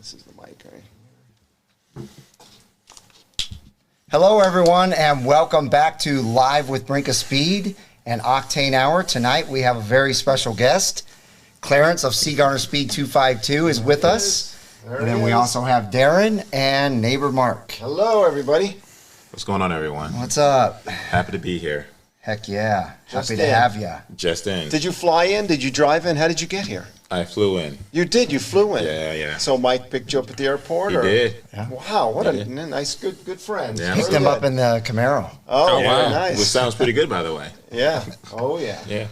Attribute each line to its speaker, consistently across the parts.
Speaker 1: This is the mic, right?
Speaker 2: Hello, everyone, and welcome back to Live with Brinkofspeed and Octane Hour. Tonight, we have a very special guest. Clarence of Speed 252 is with us. And then we also have Darren and neighbor Mark.
Speaker 1: Hello, everybody.
Speaker 3: What's going on, everyone?
Speaker 2: What's up?
Speaker 3: Happy to be here.
Speaker 2: Heck yeah.
Speaker 1: Just
Speaker 2: Happy to have you.
Speaker 3: Just in.
Speaker 1: Did you fly in? Did you drive in? How did you get here?
Speaker 3: I flew in.
Speaker 1: You did? You flew in?
Speaker 3: Yeah.
Speaker 1: So Mike picked you up at the airport?
Speaker 3: He did.
Speaker 2: Yeah.
Speaker 1: Wow, what a nice, good friend.
Speaker 3: Yeah.
Speaker 2: Picked him up in the Camaro.
Speaker 1: Oh,
Speaker 3: wow.
Speaker 1: very nice.
Speaker 3: Which sounds pretty good, by the way.
Speaker 1: Yeah. Oh, yeah.
Speaker 3: Yeah.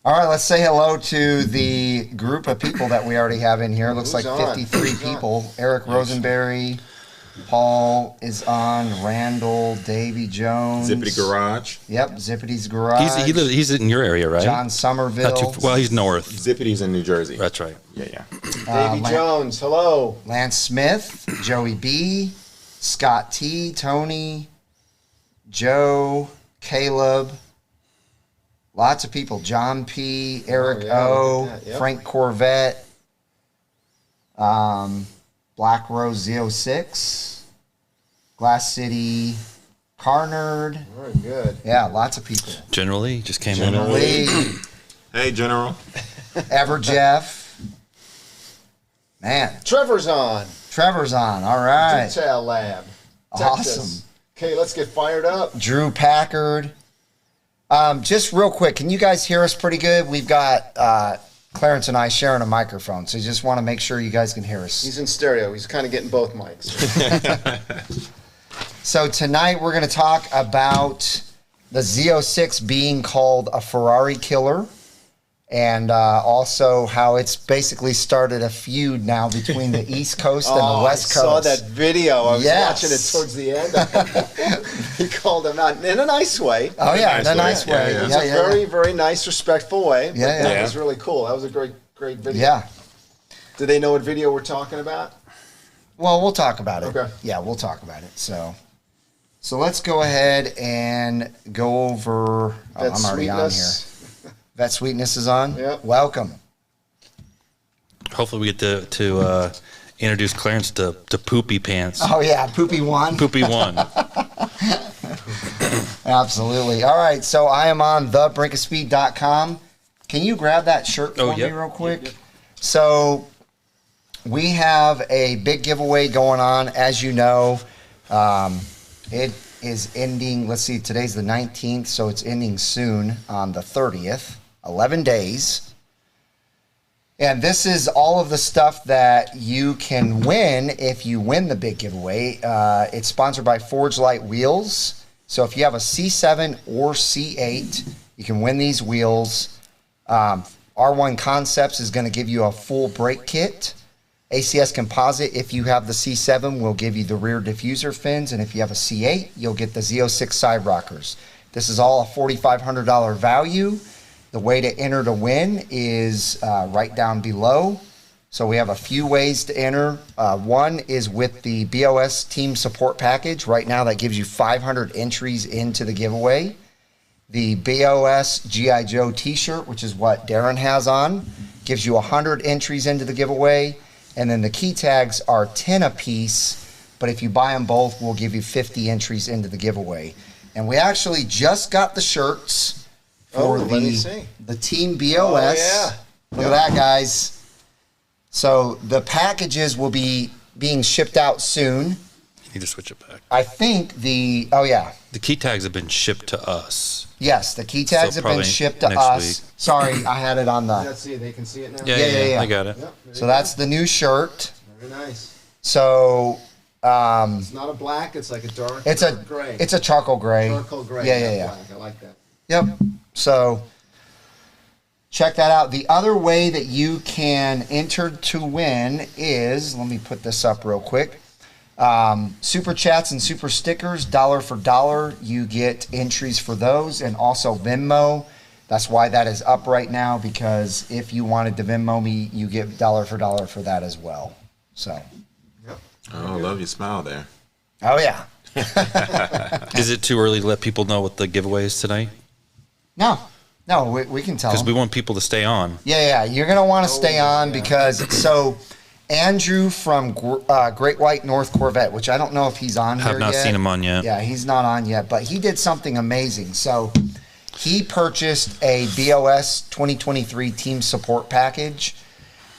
Speaker 2: All right, let's say hello to the group of people that we already have in here. Looks
Speaker 1: Who's
Speaker 2: like
Speaker 1: on?
Speaker 2: 53
Speaker 1: Who's on?
Speaker 2: people. Eric Rosenberry, Paul is on, Randall, Davy Jones.
Speaker 3: Zippity Garage.
Speaker 2: Yep, Zippity's Garage.
Speaker 4: He's in your area, right?
Speaker 2: John Somerville.
Speaker 4: Not too, well, he's north.
Speaker 3: Zippity's in New Jersey.
Speaker 4: That's right.
Speaker 3: Yeah.
Speaker 1: Davy Jones, hello.
Speaker 2: Lance Smith, Joey B, Scott T, Tony, Joe, Caleb, lots of people. John P, Eric
Speaker 1: yeah,
Speaker 2: O,
Speaker 1: look at that, yep.
Speaker 2: Frank Corvette, Black Rose Z06, Glass City, Car Nerd.
Speaker 1: Very good.
Speaker 2: Yeah, lots of people.
Speaker 4: Generally, just came
Speaker 3: General
Speaker 4: in.
Speaker 2: Lee,
Speaker 3: Hey, General.
Speaker 2: Ever Jeff. Man,
Speaker 1: Trevor's on.
Speaker 2: Trevor's on. All right.
Speaker 1: Detail Lab.
Speaker 2: Awesome.
Speaker 1: Texas. Okay, let's get fired up.
Speaker 2: Drew Packard. Just real quick, can you guys hear us pretty good? We've got Clarence and I sharing a microphone, so you just want to make sure you guys can hear us.
Speaker 1: He's in stereo. He's kind of getting both mics.
Speaker 2: So tonight we're going to talk about the Z06 being called a Ferrari Killer, and also how it's basically started a feud now between the East Coast and the West Coast.
Speaker 1: I saw that video. I was
Speaker 2: Yes.
Speaker 1: watching it towards the end. He called him out in a nice way.
Speaker 2: Oh yeah, in a
Speaker 3: Nice
Speaker 2: nice
Speaker 3: way.
Speaker 2: way.
Speaker 3: Yeah,
Speaker 1: It's a very, very nice, respectful way. But
Speaker 2: Yeah,
Speaker 1: that
Speaker 3: yeah.
Speaker 1: was really cool. That was a great video.
Speaker 2: Yeah.
Speaker 1: Do they know what video we're talking about?
Speaker 2: Well, we'll talk about it.
Speaker 1: Okay.
Speaker 2: Yeah, we'll talk about it. So let's go ahead and go over.
Speaker 1: That
Speaker 2: I'm already on here.
Speaker 1: sweetness.
Speaker 2: Vet Sweetness is on.
Speaker 1: Yep.
Speaker 2: Welcome.
Speaker 4: Hopefully, we get to introduce Clarence to Poopy Pants.
Speaker 2: Oh yeah, Poopy One.
Speaker 4: Poopy One.
Speaker 2: Absolutely. All right, so I am on thebrinkofspeed.com. Can you grab that shirt for me
Speaker 4: yep.
Speaker 2: real quick? So we have a big giveaway going on, as you know. It is ending, let's see, today's the 19th, so it's ending soon on the 30th, 11 days. And this is all of the stuff that you can win if you win the big giveaway. It's sponsored by Forge Light Wheels. So if you have a C7 or C8, you can win these wheels. R1 Concepts is going to give you a full brake kit. ACS Composite, if you have the C7, will give you the rear diffuser fins, and if you have a C8, you'll get the Z06 side rockers. This is all a $4,500 value. The way to enter to win is right down below. So we have a few ways to enter. One is with the BOS Team Support Package. Right now, that gives you 500 entries into the giveaway. The BOS G.I. Joe t-shirt, which is what Darren has on, gives you 100 entries into the giveaway. And then the key tags are 10 a piece, but if you buy them both, we'll give you 50 entries into the giveaway. And we actually just got the shirts for
Speaker 1: let me see.
Speaker 2: the Team BOS.
Speaker 1: Oh, yeah.
Speaker 2: Look at that, guys. So the packages will be being shipped out soon.
Speaker 4: You need to switch it back.
Speaker 2: I think the
Speaker 4: The key tags have been shipped to us.
Speaker 2: yes, the key tags
Speaker 4: So
Speaker 2: have been
Speaker 4: probably
Speaker 2: shipped to
Speaker 4: next
Speaker 2: us.
Speaker 4: week.
Speaker 2: Sorry, I had it on the.
Speaker 1: Let's see. They can see it now.
Speaker 2: Yeah.
Speaker 4: I got it.
Speaker 1: Yep, there
Speaker 2: So
Speaker 1: you
Speaker 2: that's the new shirt.
Speaker 1: go. Very nice.
Speaker 2: So
Speaker 1: It's not a black. It's like a dark.
Speaker 2: it's a
Speaker 1: gray.
Speaker 2: it's a charcoal gray.
Speaker 1: charcoal gray.
Speaker 2: Yeah.
Speaker 1: not Black. I like that.
Speaker 2: Yep. So check that out. The other way that you can enter to win is, let me put this up real quick. Super chats and super stickers, dollar for dollar. You get entries for those, and also Venmo. That's why that is up right now, because if you wanted to Venmo me, you get dollar for that as well. So,
Speaker 1: Yep.
Speaker 3: Oh, love your smile there.
Speaker 2: oh yeah.
Speaker 4: Is it too early to let people know what the giveaway is tonight?
Speaker 2: No, we can tell
Speaker 4: Because
Speaker 2: them.
Speaker 4: we want people to stay on.
Speaker 2: Yeah, you're going to want to stay on
Speaker 1: yeah.
Speaker 2: because, so Andrew from Great White North Corvette, which I don't know if he's on here yet.
Speaker 4: Have not seen him on yet.
Speaker 2: Yeah, he's not on yet, but he did something amazing. So he purchased a BOS 2023 team support package.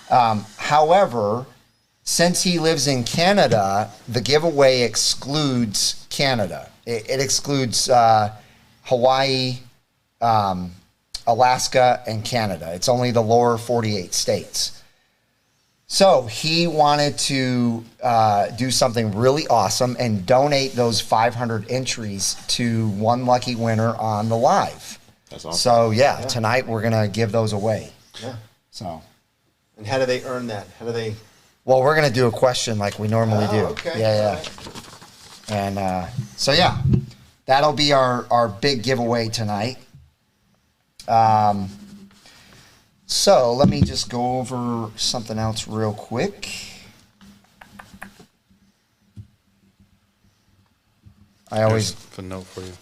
Speaker 2: However, since he lives in Canada, the giveaway excludes Canada. It excludes Hawaii, Alaska, and Canada. It's only the lower 48 states. So he wanted to do something really awesome and donate those 500 entries to one lucky winner on the live.
Speaker 3: That's awesome.
Speaker 2: So yeah, tonight we're gonna give those away.
Speaker 1: Yeah.
Speaker 2: So.
Speaker 1: And how do they earn that? How do they?
Speaker 2: Well, we're gonna do a question like we normally do.
Speaker 1: Okay.
Speaker 2: Yeah. And so yeah, that'll be our big giveaway tonight. So let me just go over something else real quick. I always
Speaker 4: There's a note for you.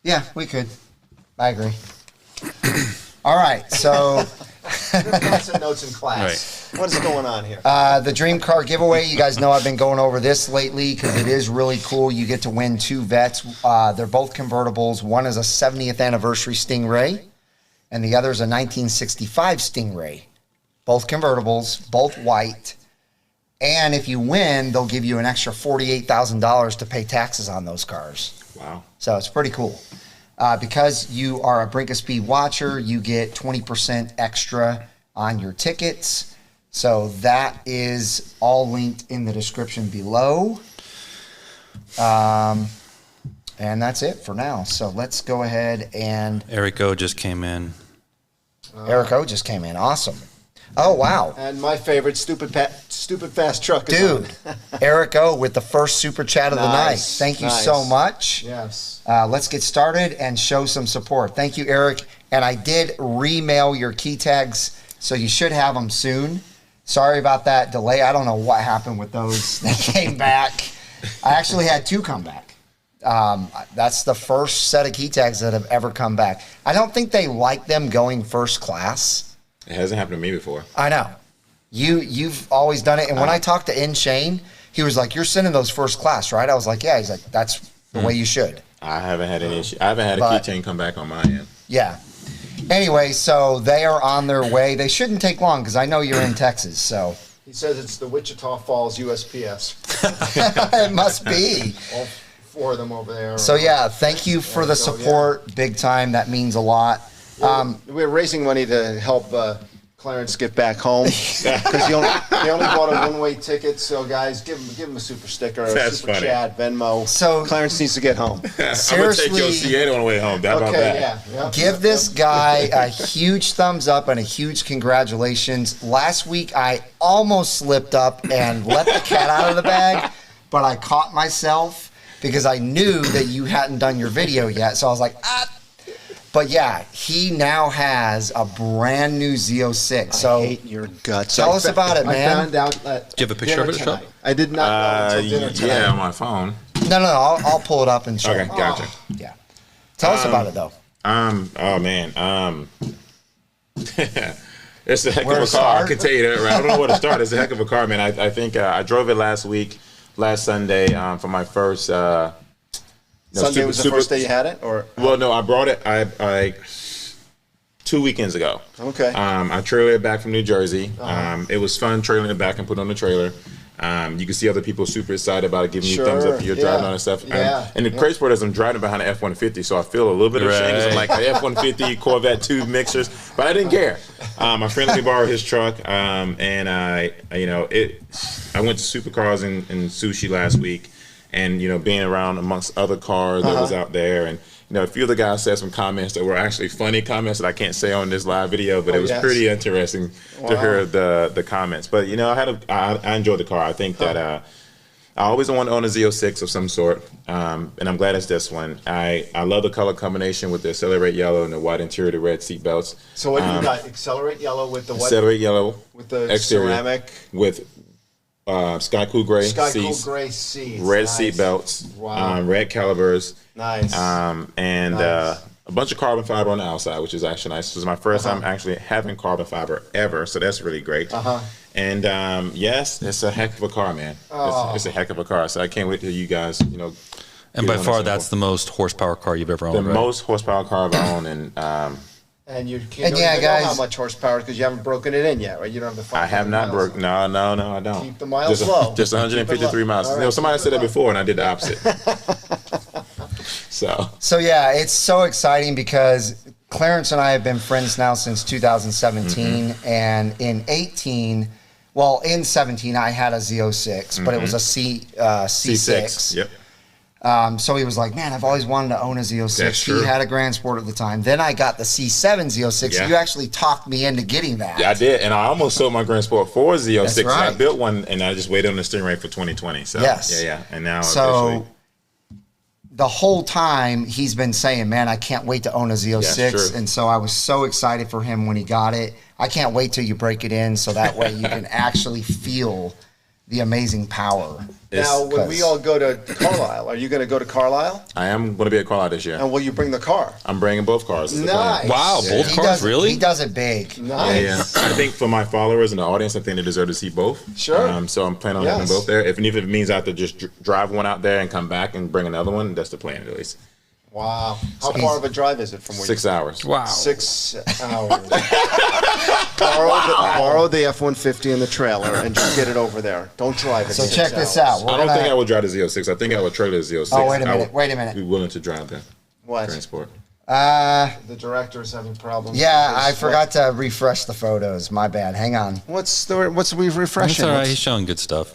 Speaker 2: Yeah, we could. I agree. All right, so
Speaker 1: Lots of notes in class. What is going on here?
Speaker 2: the Dream Car giveaway, you guys know I've been going over this lately because it is really cool. You get to win 2 Vets. They're both convertibles. One is a 70th anniversary Stingray, and the other is a 1965 Stingray. Both convertibles, both white. And if you win, they'll give you an extra $48,000 to pay taxes on those cars.
Speaker 3: Wow.
Speaker 2: So it's pretty cool. Because you are a Brinkofspeed watcher, you get 20% extra on your tickets. So that is all linked in the description below. And that's it for now. So let's go ahead and...
Speaker 4: Eric O just came in.
Speaker 2: Eric O just came in. Awesome. Oh, wow.
Speaker 1: And my favorite, stupid fast truck is
Speaker 2: Dude,
Speaker 1: on.
Speaker 2: Eric O with the first super chat of the night.
Speaker 1: Nice,
Speaker 2: Thank you
Speaker 1: nice.
Speaker 2: so much.
Speaker 1: Yes.
Speaker 2: Let's get started and show some support. Thank you, Eric. And I did remail your key tags, so you should have them soon. Sorry about that delay. I don't know what happened with those. They came back. I actually had 2 come back. That's the first set of key tags that have ever come back. I don't think they like them going first class.
Speaker 3: It hasn't happened to me before.
Speaker 2: I know. You've always done it. And when I talked to In Shane, he was like, "You're sending those first class, right?" I was like, "Yeah." He's like, "That's the way you should."
Speaker 3: I haven't had any issue. I haven't had a
Speaker 2: But-
Speaker 3: keychain come back on my end.
Speaker 2: Yeah. Anyway, so they are on their way. They shouldn't take long because I know you're in Texas, so
Speaker 1: He says it's the Wichita Falls USPS.
Speaker 2: it must be.
Speaker 1: All 4 of them over there.
Speaker 2: So yeah, thank you for the
Speaker 1: So, yeah.
Speaker 2: support, big time. That means a lot.
Speaker 1: We're raising money to help Clarence get back home because he only bought a one-way ticket. So guys, give him a super sticker, or a
Speaker 3: That's
Speaker 1: super
Speaker 3: funny.
Speaker 1: chat, Venmo.
Speaker 2: So-
Speaker 1: Clarence needs to get home.
Speaker 3: I'm gonna take
Speaker 2: Seriously,
Speaker 3: your C8 on the way home. How about
Speaker 1: Okay,
Speaker 3: that?
Speaker 1: yeah.
Speaker 2: give this guy a huge thumbs up and a huge congratulations. Last week, I almost slipped up and let the cat out of the bag, but I caught myself because I knew that you hadn't done your video yet. So I was like, ah. But yeah, he now has a brand new Z06. So
Speaker 1: I hate your guts.
Speaker 2: Tell us about it, man.
Speaker 1: I found out that.
Speaker 4: Do you have a picture of it to show?
Speaker 1: tonight. I did not know until dinner tonight.
Speaker 3: Yeah, on my phone.
Speaker 2: no, I'll pull it up and show
Speaker 3: Okay,
Speaker 2: you.
Speaker 3: gotcha.
Speaker 2: Yeah. Tell us about it, though.
Speaker 3: Oh man. It's a heck
Speaker 2: Where
Speaker 3: of a
Speaker 2: to
Speaker 3: car. I
Speaker 2: start?
Speaker 3: can tell you that. Right? I don't know where to start. It's a heck of a car, man. I think I drove it last Sunday, for my first.
Speaker 1: Sunday was the first day you had it, or
Speaker 3: Well, no, I brought it. I 2 weekends ago.
Speaker 1: okay.
Speaker 3: I trailed it back from New Jersey. It was fun trailing it back and put it on the trailer. You can see other people super excited about it, giving you thumbs up. You're driving on and stuff.
Speaker 1: Yeah.
Speaker 3: And the crazy part is I'm driving behind an F-150, so I feel a little bit of shame. 'Cause I'm like the F-150, Corvette 2 mixers, but I didn't care. My friend let me borrow his truck, and I went to Supercars and Sushi last week, and being around amongst other cars that was out there, and a few of the guys said some comments that were actually funny comments that I can't say on this live video, but it was pretty interesting to hear the comments. But I enjoyed the car. I think that I always want to own a Z06 of some sort, and I'm glad it's this one. I love the color combination with the Accelerate yellow and the white interior, the red seat belts.
Speaker 1: So what do you got? Accelerate yellow with the what?
Speaker 3: Accelerate yellow
Speaker 1: With the
Speaker 3: exterior
Speaker 1: ceramic.
Speaker 3: with Sky Cool Gray
Speaker 1: Sky Cool
Speaker 3: seats,
Speaker 1: gray seats.
Speaker 3: red
Speaker 1: Nice.
Speaker 3: seat belts,
Speaker 1: Wow.
Speaker 3: red calipers.
Speaker 1: Nice.
Speaker 3: And
Speaker 1: Nice.
Speaker 3: a bunch of carbon fiber on the outside, which is actually nice. This is my first time actually having carbon fiber ever, so that's really great. And yes, it's a heck of a car, man. It's a heck of a car. So I can't wait till you guys, you know.
Speaker 4: And by far, that's the most horsepower car you've ever owned.
Speaker 3: The most horsepower car I've owned,
Speaker 1: and you can't even know how much horsepower because you haven't broken it in yet, right? You don't have the.
Speaker 3: I have not broken. No, I don't.
Speaker 1: Keep the miles low.
Speaker 3: Just 153 miles. Right, you know, somebody said that before, and I did the opposite. So
Speaker 2: yeah, it's so exciting because Clarence and I have been friends now since 2017, and in 18. Well, in 17, I had a Z06, but it was a C6.
Speaker 3: Yep.
Speaker 2: So he was like, man, I've always wanted to own a Z06.
Speaker 3: That's true.
Speaker 2: He had a Grand Sport at the time. Then I got the C7 Z06.
Speaker 3: Yeah.
Speaker 2: You actually talked me into getting that.
Speaker 3: Yeah, I did. And I almost sold my Grand Sport for a Z06.
Speaker 2: That's right.
Speaker 3: So I built one, and I just waited on the Stingray for 2020. So,
Speaker 2: yes.
Speaker 3: Yeah. And now
Speaker 2: so the whole time he's been saying, man, I can't wait to own a Z06. And so I was so excited for him when he got it. I can't wait till you break it in so that way you can actually feel the amazing power.
Speaker 1: Now, when we all go to Carlisle, are you going to go to Carlisle?
Speaker 3: I am going to be at Carlisle this year.
Speaker 1: And will you bring the car?
Speaker 3: I'm bringing both cars.
Speaker 1: Nice.
Speaker 4: Wow, both cars, really?
Speaker 2: He does it big.
Speaker 1: Nice.
Speaker 3: Yeah. I think for my followers and the audience, I think they deserve to see both.
Speaker 1: Sure.
Speaker 3: So I'm planning on having both there. Even if it means I have to just drive one out there and come back and bring another one, that's the plan at least.
Speaker 1: Wow. How far of a drive is it from where
Speaker 3: 6 hours.
Speaker 4: Wow.
Speaker 1: 6 hours. borrow the F-150 and the trailer and just get it over there. Don't drive it.
Speaker 2: So check this out.
Speaker 3: I don't think I would drive the Z06. I think I would trailer the Z06.
Speaker 2: Oh, wait a minute. Wait a minute.
Speaker 3: Be willing to drive that.
Speaker 1: What?
Speaker 3: Transport.
Speaker 1: The director is having problems.
Speaker 2: Yeah, I forgot to refresh the photos. My bad. Hang on.
Speaker 1: What's we refreshing?
Speaker 4: That's all right. He's showing good stuff.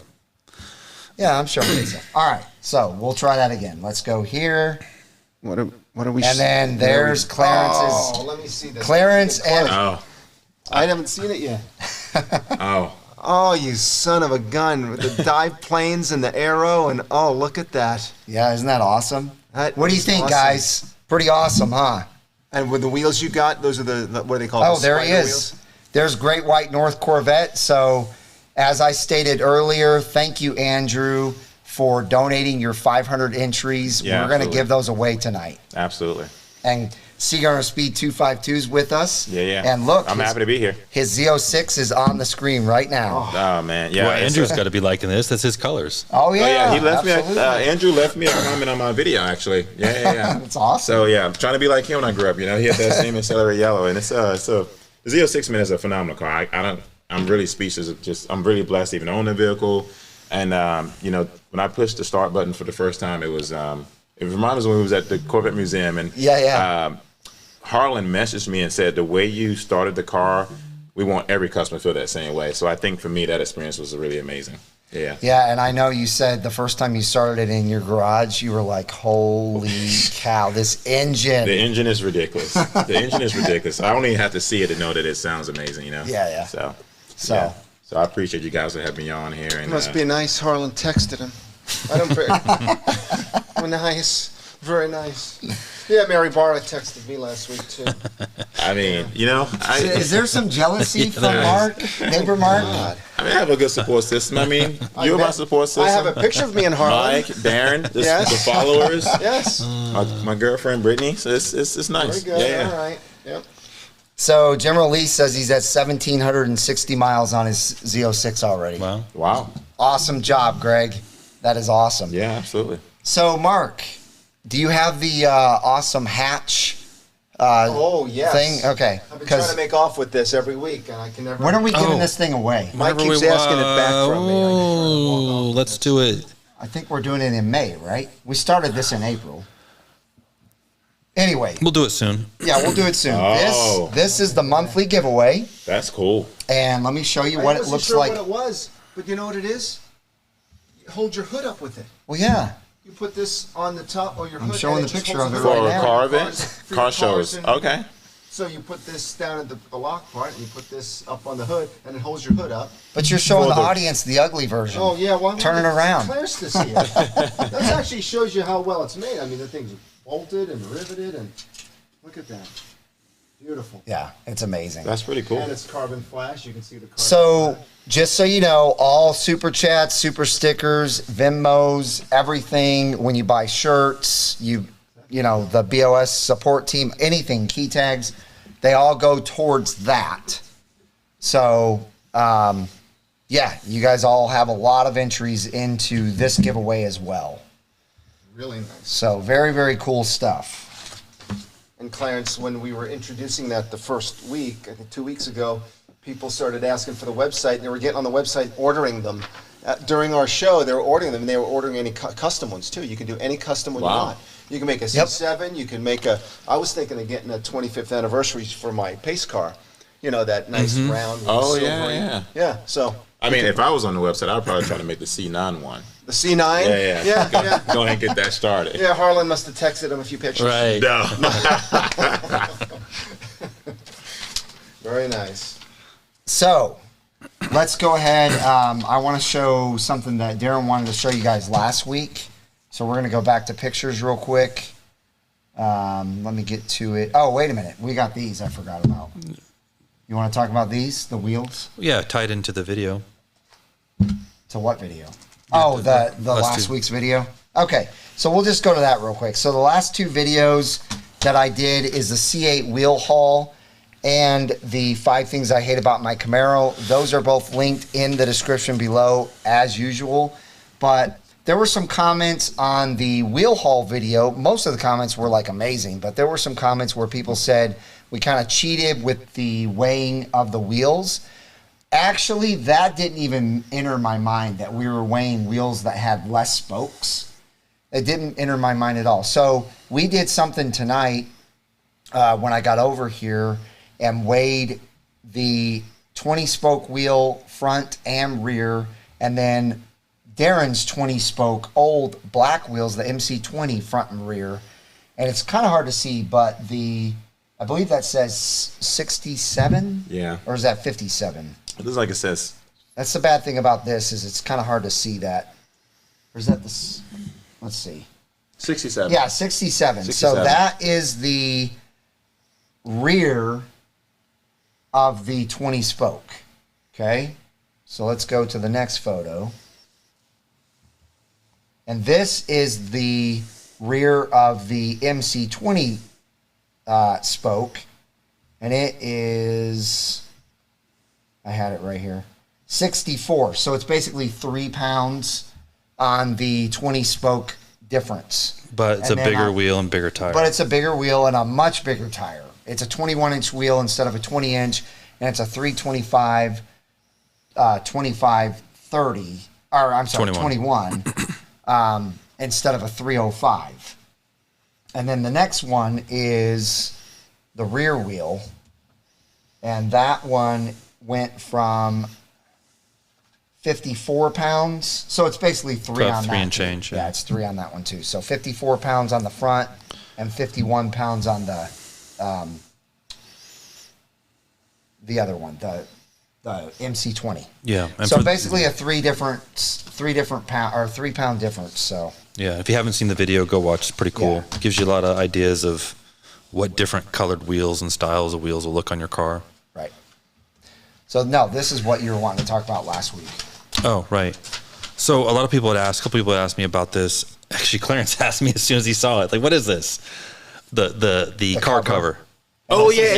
Speaker 2: Yeah, I'm showing you stuff. All right, so we'll try that again. Let's go here.
Speaker 1: What are we?
Speaker 2: And then there's Clarence's.
Speaker 1: Oh, let me see this.
Speaker 2: Clarence and.
Speaker 1: I haven't seen it yet.
Speaker 3: Oh,
Speaker 1: you son of a gun! With the dive planes and the arrow, and look at that.
Speaker 2: Yeah, isn't that awesome? What do you think, guys? Pretty awesome, huh?
Speaker 1: And with the wheels you got, those are the what do they call?
Speaker 2: Oh, there he is.
Speaker 1: Wheels?
Speaker 2: There's Great White North Corvette. So, as I stated earlier, thank you, Andrew, for donating your 500 entries.
Speaker 3: Yeah,
Speaker 2: we're going to give those away tonight.
Speaker 3: Absolutely.
Speaker 2: And Brinkofspeed 252's with us.
Speaker 3: Yeah.
Speaker 2: And look,
Speaker 3: I'm happy to be here.
Speaker 2: His Z06 is on the screen right now.
Speaker 3: Oh man, yeah.
Speaker 4: Well, Andrew's got to be liking this. That's his colors.
Speaker 2: Oh yeah.
Speaker 3: He left
Speaker 2: absolutely.
Speaker 3: Andrew left me a comment on my video actually. Yeah.
Speaker 2: That's awesome.
Speaker 3: So yeah, I'm trying to be like him when I grew up. You know, he had that same accelerator yellow, and it's the Z06 man is a phenomenal car. I'm really speechless. I'm really blessed to even own the vehicle. And you know, when I pushed the start button for the first time, it was it reminds me when we was at the Corvette Museum, and Harlan messaged me and said, the way you started the car, we want every customer to feel that same way. So I think for me, that experience was really amazing. Yeah.
Speaker 2: Yeah, and I know you said the first time you started it in your garage, you were like, holy cow, this engine.
Speaker 3: The engine is ridiculous. The engine is ridiculous. I don't even have to see it to know that it sounds amazing, you know?
Speaker 2: Yeah.
Speaker 3: So
Speaker 2: Yeah.
Speaker 3: So I appreciate you guys for having me on here. And,
Speaker 1: must be nice. Harlan texted him. I don't nice. Very nice. Yeah, Mary Barra texted me last week, too.
Speaker 3: I mean, you know.
Speaker 2: Is there some jealousy from Mark, neighbor Mark?
Speaker 1: God.
Speaker 3: I mean, I have a good support system. I mean, you're my support system.
Speaker 1: I have a picture of me and Harlan.
Speaker 3: Mike, Darren, the followers.
Speaker 1: Yes.
Speaker 3: My girlfriend, Brittany. So it's nice.
Speaker 1: Very good.
Speaker 3: Yeah.
Speaker 1: All right. Yep.
Speaker 2: So General Lee says he's at 1,760 miles on his Z06 already.
Speaker 3: Wow.
Speaker 2: Awesome job, Greg. That is awesome.
Speaker 3: Yeah, absolutely.
Speaker 2: So, Mark, do you have the awesome hatch
Speaker 1: yes.
Speaker 2: thing? Okay.
Speaker 1: I've been trying to make off with this every week, and I can never.
Speaker 2: When are we giving this thing away?
Speaker 1: Mike keeps asking it back from me.
Speaker 4: Oh, let's do it.
Speaker 2: I think we're doing it in May, right? We started this in April. Anyway.
Speaker 4: We'll do it soon.
Speaker 2: Yeah, we'll do it soon.
Speaker 3: Oh.
Speaker 2: This is the monthly giveaway.
Speaker 3: That's cool.
Speaker 2: And let me show you what it looks like.
Speaker 1: I wasn't sure what it was, but you know what it is? You hold your hood up with it.
Speaker 2: Well, yeah.
Speaker 1: You put this on the top of your hood.
Speaker 2: I'm showing
Speaker 1: and
Speaker 2: the
Speaker 1: it just
Speaker 2: picture
Speaker 1: holds
Speaker 2: of it
Speaker 1: the
Speaker 2: right
Speaker 1: hood
Speaker 2: now.
Speaker 3: For car
Speaker 1: for
Speaker 3: events?
Speaker 1: your
Speaker 3: Car
Speaker 1: cars
Speaker 3: shows.
Speaker 1: and-
Speaker 3: Okay.
Speaker 1: So you put this down at the lock part, and you put this up on the hood, and it holds your hood up.
Speaker 2: But you're showing
Speaker 3: For
Speaker 2: the
Speaker 3: the-
Speaker 2: audience the ugly version.
Speaker 1: Oh yeah, why
Speaker 2: Turn it around.
Speaker 1: Clarence to see it. That actually shows you how well it's made. I mean, the thing's bolted and riveted, and look at that, beautiful.
Speaker 2: Yeah, it's amazing.
Speaker 3: That's pretty cool.
Speaker 1: And it's carbon flash. You can see the carbon.
Speaker 2: So,
Speaker 1: flash.
Speaker 2: just so you know, all super chats, super stickers, Venmos, everything. When you buy shirts, you you know, the BOS support team, anything, key tags, they all go towards that. So, yeah, you guys all have a lot of entries into this giveaway as well.
Speaker 1: Really nice.
Speaker 2: So very, very cool stuff.
Speaker 1: And Clarence, when we were introducing that the first week, I think 2 weeks ago, people started asking for the website, and they were getting on the website ordering them. During our show, they were ordering them, and they were ordering any custom ones, too. You can do any custom one you want. You can make a C7, you can make a... I was thinking of getting a 25th anniversary for my pace car. You know, that nice round...
Speaker 3: Oh,
Speaker 1: silvery. Yeah, so...
Speaker 3: I mean, if I was on the website, I'd probably try to make the C9 one.
Speaker 1: The C9?
Speaker 3: Yeah.
Speaker 1: Go
Speaker 3: ahead and get that started.
Speaker 1: Yeah, Harlan must have texted him a few pictures.
Speaker 4: Right.
Speaker 3: No.
Speaker 1: Very nice.
Speaker 2: So, let's go ahead. I want to show something that Darren wanted to show you guys last week. So we're going to go back to pictures real quick. Let me get to it. Oh, wait a minute. We got these I forgot about. You want to talk about these, the wheels?
Speaker 4: Yeah, tied into the video.
Speaker 2: To what video? Oh, the last week's video? Okay, so we'll just go to that real quick. So the last 2 videos that I did is the C8 wheel haul and the 5 things I hate about my Camaro. Those are both linked in the description below as usual. But there were some comments on the wheel haul video. Most of the comments were like amazing, but there were some comments where people said we kind of cheated with the weighing of the wheels. Actually, that didn't even enter my mind that we were weighing wheels that had less spokes. It didn't enter my mind at all. So we did something tonight when I got over here and weighed the 20-spoke wheel front and rear, and then Darren's 20-spoke old black wheels, the MC20 front and rear. And it's kind of hard to see, but I believe that says 67?
Speaker 3: Yeah.
Speaker 2: Or is that 57?
Speaker 3: It looks like it says.
Speaker 2: That's the bad thing about this is it's kind of hard to see that. Or is that this? Let's see.
Speaker 3: 67.
Speaker 2: Yeah, 67. So that is the rear of the 20 spoke. Okay? So let's go to the next photo. And this is the rear of the MC20 spoke. And it is... I had it right here. 64. So it's basically 3 pounds on the 20 spoke difference.
Speaker 4: But it's a bigger wheel and bigger tire.
Speaker 2: But it's a bigger wheel and a much bigger tire. It's a 21-inch wheel instead of a 20-inch, and it's a 325, 25, 30, or I'm sorry, 21 instead of a 305. And then the next one is the rear wheel, and that one went from 54 pounds. So it's basically 3
Speaker 4: about
Speaker 2: on
Speaker 4: 3
Speaker 2: that.
Speaker 4: and change.
Speaker 2: Yeah, it's 3 on that one too. So 54 pounds on the front and 51 pounds on the other one, the MC20.
Speaker 4: Yeah. And
Speaker 2: So basically a 3 pound difference. So
Speaker 4: yeah, if you haven't seen the video, go watch. It's pretty cool.
Speaker 2: Yeah.
Speaker 4: It gives you a lot of ideas of what different colored wheels and styles of wheels will look on your car.
Speaker 2: right. So no, this is what you were wanting to talk about last week.
Speaker 4: Oh, right. So a lot of people had asked, a couple people had asked me about this. Actually, Clarence asked me as soon as he saw it, like, what is this? The car cover.
Speaker 3: Oh, yeah.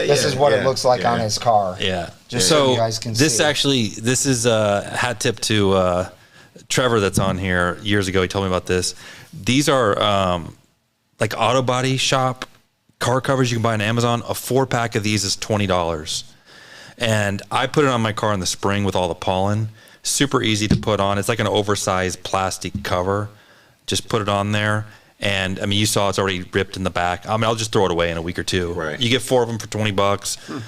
Speaker 2: This is what it looks like on his car.
Speaker 4: Yeah.
Speaker 2: Just so you guys can
Speaker 4: this
Speaker 2: see.
Speaker 4: actually, this is a hat tip to Trevor that's on here years ago. He told me about this. These are like auto body shop car covers you can buy on Amazon. A 4-pack of these is $20. And I put it on my car in the spring with all the pollen. Super easy to put on. It's like an oversized plastic cover. Just put it on there. And I mean, you saw it's already ripped in the back. I mean, I'll just throw it away in a week or two.
Speaker 3: Right.
Speaker 4: You get 4 of them for $20.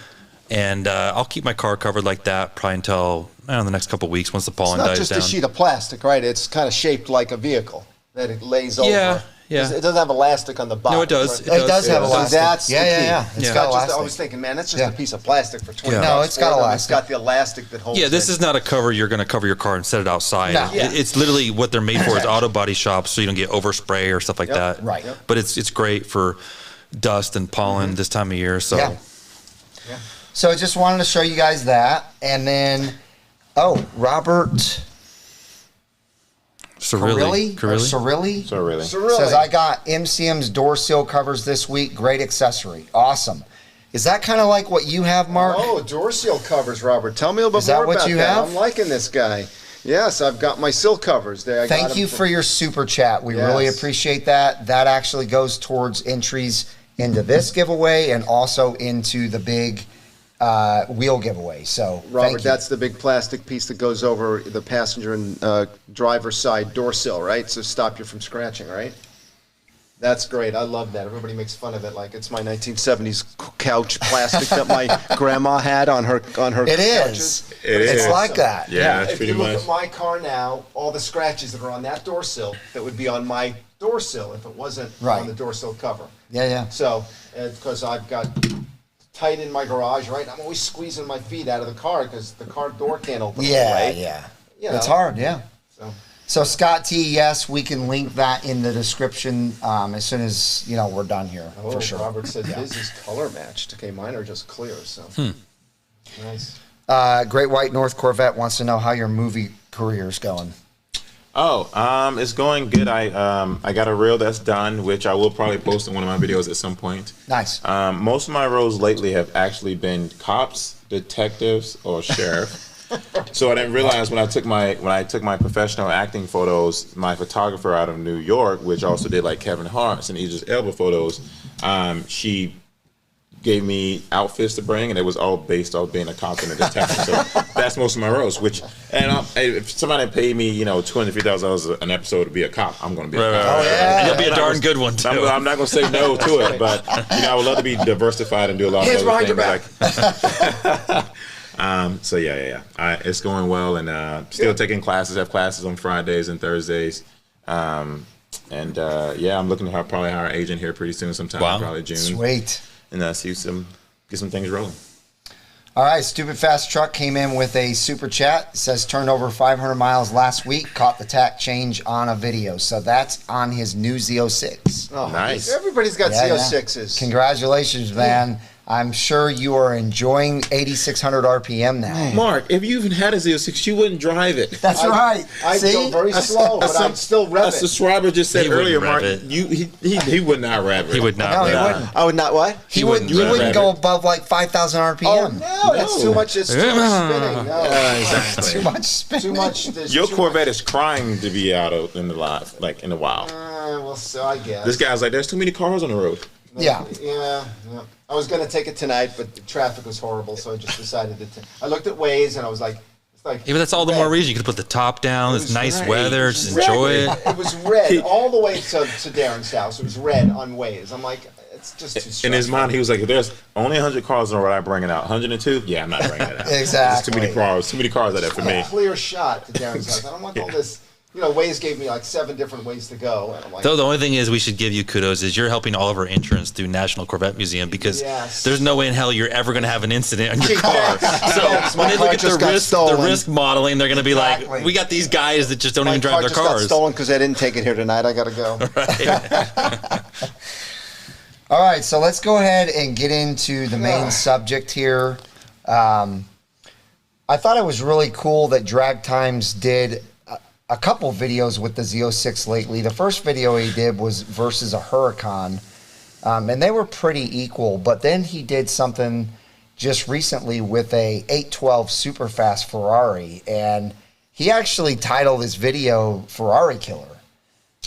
Speaker 4: And I'll keep my car covered like that probably until the next couple of weeks once the pollen
Speaker 1: It's not
Speaker 4: dies
Speaker 1: just
Speaker 4: down.
Speaker 1: a sheet of plastic, right? It's kind of shaped like a vehicle that it lays over.
Speaker 4: Yeah.
Speaker 1: It doesn't have elastic on the bottom.
Speaker 4: No, it does.
Speaker 1: Right?
Speaker 2: It does have
Speaker 1: So
Speaker 2: elastic.
Speaker 1: that's the key.
Speaker 2: It's
Speaker 1: It's
Speaker 2: got
Speaker 1: not just, I
Speaker 2: elastic.
Speaker 1: was thinking, man, that's just a piece of plastic for 20
Speaker 4: Yeah.
Speaker 1: bucks.
Speaker 2: No, it's got
Speaker 1: Or
Speaker 2: elastic.
Speaker 1: It's got the elastic that holds
Speaker 4: Yeah, this
Speaker 1: it.
Speaker 4: is not a cover you're going to cover your car and set it outside.
Speaker 2: No.
Speaker 1: Yeah.
Speaker 4: It's literally what they're made for is auto body shops, so you don't get overspray or stuff like that.
Speaker 2: Right. Yep.
Speaker 4: But it's great for dust and pollen this time of year. So
Speaker 2: Yeah. So I just wanted to show you guys that. And then, Robert Cirilli.
Speaker 3: So really.
Speaker 2: Says, I got MCM's door seal covers this week. Great accessory. Awesome. Is that kind of like what you have, Mark?
Speaker 1: Oh, door seal covers, Robert. Tell me a little bit
Speaker 2: that
Speaker 1: more
Speaker 2: what
Speaker 1: about
Speaker 2: you
Speaker 1: that.
Speaker 2: have?
Speaker 1: I'm liking this guy. Yes, I've got my seal covers there.
Speaker 2: Thank you for your super chat. We really appreciate that. That actually goes towards entries into this giveaway and also into the big wheel giveaway. So,
Speaker 1: Robert, that's the big plastic piece that goes over the passenger and driver side door sill, right? So stop you from scratching, right? That's great. I love that. Everybody makes fun of it like it's my 1970s couch plastic that my grandma had on her
Speaker 2: It
Speaker 1: couches.
Speaker 2: is. It's like that.
Speaker 3: Yeah, that's
Speaker 1: If
Speaker 3: pretty
Speaker 1: you look
Speaker 3: much.
Speaker 1: at my car now, all the scratches that are on that door sill that would be on my door sill if it wasn't on the door sill cover.
Speaker 2: Yeah.
Speaker 1: So, because I've got tight in my garage, right? I'm always squeezing my feet out of the car because the car door can't open. Right? You
Speaker 2: It's
Speaker 1: know.
Speaker 2: hard, yeah.
Speaker 1: So
Speaker 2: Scott T, yes, we can link that in the description as soon as we're done here for sure.
Speaker 1: Robert said his is color matched. Okay, mine are just clear. So nice.
Speaker 2: Great White North Corvette wants to know how your movie career is going.
Speaker 3: Oh, it's going good. I got a reel that's done, which I will probably post in one of my videos at some point.
Speaker 2: Nice.
Speaker 3: Most of my roles lately have actually been cops, detectives, or sheriff. So I didn't realize when I took my professional acting photos, my photographer out of New York, which also did like Kevin Hart's and Idris Elba photos, she gave me outfits to bring, and it was all based off being a cop and a detective. So that's most of my roles. If somebody paid me, $250,000 an episode to be a cop, I'm going to be a cop.
Speaker 2: Oh yeah,
Speaker 4: You'll be a darn good one too.
Speaker 3: I'm not going to say no to it, but I would love to be diversified and do a lot of other things. So yeah. It's going well, and still taking classes. Have classes on Fridays and Thursdays, I'm looking to probably hire an agent here pretty soon, sometime probably June.
Speaker 2: Sweet.
Speaker 3: And get some things rolling.
Speaker 2: All right, Stupid Fast Truck came in with a super chat. It says turned over 500 miles last week, caught the tack change on a video. So that's on his new Z06.
Speaker 1: Oh,
Speaker 3: Nice.
Speaker 1: Everybody's got Z06s.
Speaker 2: Congratulations, man. I'm sure you are enjoying 8,600 RPM now.
Speaker 3: Mark, if you even had a Z06, you wouldn't drive it.
Speaker 2: That's right.
Speaker 1: I go very slow, but I'd still rev
Speaker 3: A
Speaker 1: it.
Speaker 3: subscriber just said
Speaker 4: He wouldn't
Speaker 3: earlier,
Speaker 4: rev
Speaker 3: Mark,
Speaker 4: it.
Speaker 3: he would not rev it.
Speaker 4: He would not.
Speaker 2: No, he
Speaker 4: rev it.
Speaker 2: wouldn't.
Speaker 1: I would not what?
Speaker 2: He wouldn't go above like 5,000 RPM.
Speaker 1: Oh no, that's too much. It's too much spinning. No,
Speaker 3: Exactly.
Speaker 2: Too much spinning.
Speaker 1: too much. There's
Speaker 3: Your
Speaker 1: too
Speaker 3: Corvette is crying to be out in the live, like in the wild.
Speaker 1: Well, so I guess.
Speaker 3: This guy's like, there's too many cars on the road.
Speaker 2: Yeah.
Speaker 1: Yeah. I was gonna take it tonight, but the traffic was horrible, so I just decided to. I looked at Waze and I was like, it's like.
Speaker 4: Yeah, but that's all the
Speaker 1: red.
Speaker 4: more reason you could put the top down. It's
Speaker 1: was
Speaker 4: nice
Speaker 3: right.
Speaker 4: weather. Just enjoy it.
Speaker 1: It was red all the way to Darren's house. It was red on Waze. I'm like, it's just too stressful.
Speaker 3: In his mind, he was like, if there's only 100 cars on the road, I'm bringing it out. 102? Yeah, I'm not bringing it out.
Speaker 2: Exactly.
Speaker 3: There's too many cars out there for me.
Speaker 1: A clear shot to Darren's house. I don't want all this. Waze gave me like 7 different ways to go, and I'm like.
Speaker 4: Though the only thing is, we should give you kudos is you're helping all of our interns through National Corvette Museum because there's no way in hell you're ever going to have an incident on your car. So when they look at the risk modeling, they're going to be like, we got these guys that just don't even drive their
Speaker 1: car
Speaker 4: cars.
Speaker 1: Got stolen because I didn't take it here tonight. I got to go.
Speaker 2: All right, so let's go ahead and get into the main subject here. I thought it was really cool that Drag Times did a couple videos with the Z06 lately. The first video he did was versus a Huracan, and they were pretty equal. But then he did something just recently with a 812 Superfast Ferrari, and he actually titled his video Ferrari Killer.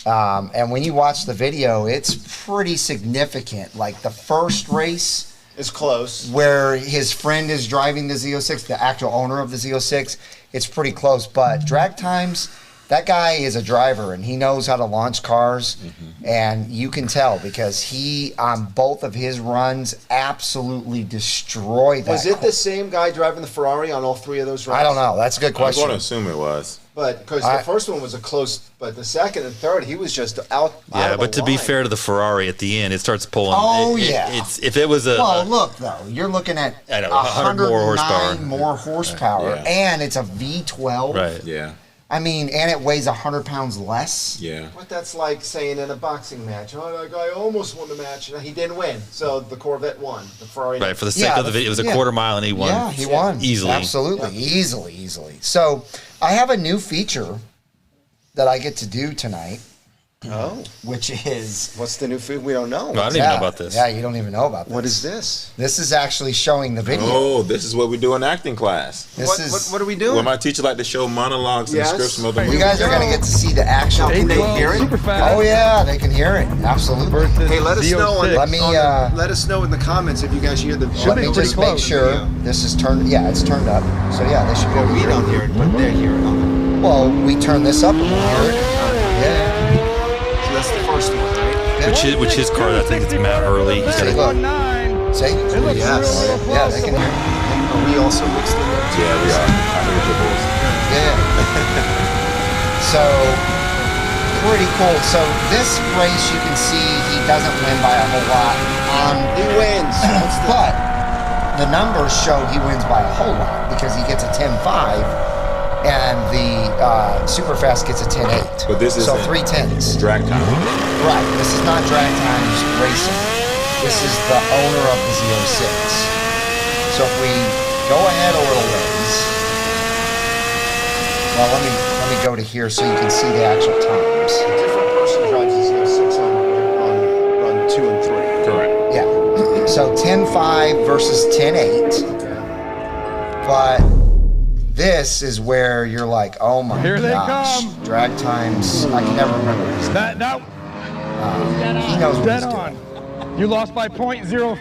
Speaker 2: And when you watch the video, it's pretty significant. Like the first race
Speaker 1: It's close.
Speaker 2: where his friend is driving the Z06, the actual owner of the Z06, it's pretty close. But Drag Times, that guy is a driver, and he knows how to launch cars, and you can tell because he, on both of his runs, absolutely destroyed that.
Speaker 1: Was it the same guy driving the Ferrari on all 3 of those runs?
Speaker 2: I don't know. That's a good
Speaker 3: I'm
Speaker 2: question.
Speaker 3: going to assume it was.
Speaker 1: But because the first one was a close, but the second and third, he was just out.
Speaker 4: Yeah,
Speaker 1: of
Speaker 4: but
Speaker 1: the
Speaker 4: to be
Speaker 1: line.
Speaker 4: fair to the Ferrari, at the end, it starts pulling.
Speaker 2: Oh,
Speaker 4: It-
Speaker 2: yeah.
Speaker 4: It's if it was a.
Speaker 2: Well, look, though. You're looking at
Speaker 4: I know, 100 more horsepower.
Speaker 2: 109 more horsepower,
Speaker 3: Yeah.
Speaker 2: and it's a V12.
Speaker 4: Right.
Speaker 3: Yeah.
Speaker 2: I mean, and it weighs 100 pounds less.
Speaker 3: Yeah.
Speaker 1: But that's like saying in a boxing match, oh, that guy almost won the match. And he didn't win, so the Corvette won. The Ferrari.
Speaker 4: Right, for the sake of the video, it was a quarter mile and he won.
Speaker 2: Yeah, he won.
Speaker 4: Easily.
Speaker 2: Absolutely. Easily. So I have a new feature that I get to do tonight,
Speaker 1: Oh,
Speaker 2: which is
Speaker 1: what's the new food? We don't know.
Speaker 4: I didn't even know about this.
Speaker 2: Yeah, you don't even know about this.
Speaker 1: What is this?
Speaker 2: This is actually showing the video.
Speaker 3: Oh, this is what we do in acting class.
Speaker 2: This
Speaker 1: What are we doing?
Speaker 3: Well, my teacher like to show monologues and
Speaker 1: Yes.
Speaker 3: scripts from other
Speaker 2: You
Speaker 3: movies.
Speaker 2: guys are going to get to see the actual.
Speaker 1: Can they hear it?
Speaker 5: Super fast.
Speaker 2: Oh yeah, they can hear it. Absolutely.
Speaker 1: Hey, let us know.
Speaker 2: Let me,
Speaker 1: let us know in the comments if you guys hear the.
Speaker 2: Let me just make sure this is turned. Yeah, it's turned up. So yeah, they should be able to
Speaker 1: We
Speaker 2: hear
Speaker 1: don't
Speaker 2: it.
Speaker 1: hear it, but they hear it.
Speaker 2: Well, we turn this up and we hear it. Yeah.
Speaker 1: So that's the first one, right?
Speaker 4: Which his car, I think it's Matt Hurley. He's got
Speaker 2: See,
Speaker 4: a,
Speaker 2: look. See?
Speaker 1: Yes.
Speaker 2: Yeah, they can hear it.
Speaker 1: Are we also mixed in there too?
Speaker 3: Yeah, we are. I heard your voice.
Speaker 2: Yeah. So, pretty cool. So this race, you can see he doesn't win by a whole lot.
Speaker 1: He wins.
Speaker 2: But the numbers show he wins by a whole lot because he gets a 10.5 and the Superfast gets a 10.8.
Speaker 3: But this
Speaker 2: so
Speaker 3: isn't
Speaker 2: 3 10s.
Speaker 3: Drag time.
Speaker 2: Right. This is not Drag Times Racing. This is the owner of the Z06. So if we go ahead a little ways, well, let me go to here so you can see the actual times.
Speaker 1: A different person drives a Z06 on run 2 and 3.
Speaker 3: Correct.
Speaker 2: Yeah. So 10.5 versus 10.8.
Speaker 1: Okay.
Speaker 2: But this is where you're like, oh my
Speaker 5: Here they
Speaker 2: gosh.
Speaker 5: come.
Speaker 2: Drag Times. I can never remember his name.
Speaker 5: That
Speaker 2: He knows what
Speaker 5: dead
Speaker 2: he's
Speaker 5: on.
Speaker 2: doing.
Speaker 5: You lost by .0.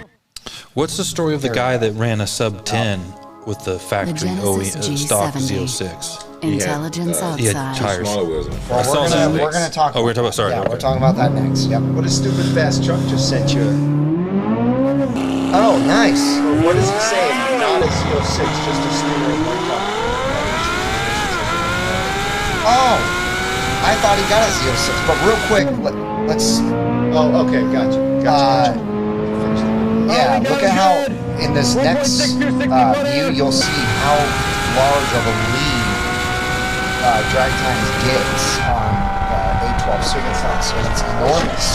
Speaker 4: what's the story of the guy that ran a sub 10 with the factory
Speaker 6: Genesis
Speaker 4: stock
Speaker 6: G70.
Speaker 4: Z06?
Speaker 6: Intelligence
Speaker 4: He had
Speaker 6: outside.
Speaker 4: tires.
Speaker 3: Smaller wheels in the
Speaker 2: Well,
Speaker 3: front.
Speaker 2: we're gonna talk.
Speaker 4: Oh, we're talking about- sorry,
Speaker 2: Yeah,
Speaker 4: okay.
Speaker 2: we're talking about that next. Yep.
Speaker 1: What a stupid fast truck just sent you.
Speaker 2: Oh, nice.
Speaker 1: What is he saying? Not a Z06, just a Stingray.
Speaker 2: Oh, I thought he got a Z06. But real quick, let's.
Speaker 1: Oh, okay, gotcha. Gotcha.
Speaker 2: Yeah, look at how in this next view you'll see how large of a lead Drag Times gets on A12 Superfast. It's enormous.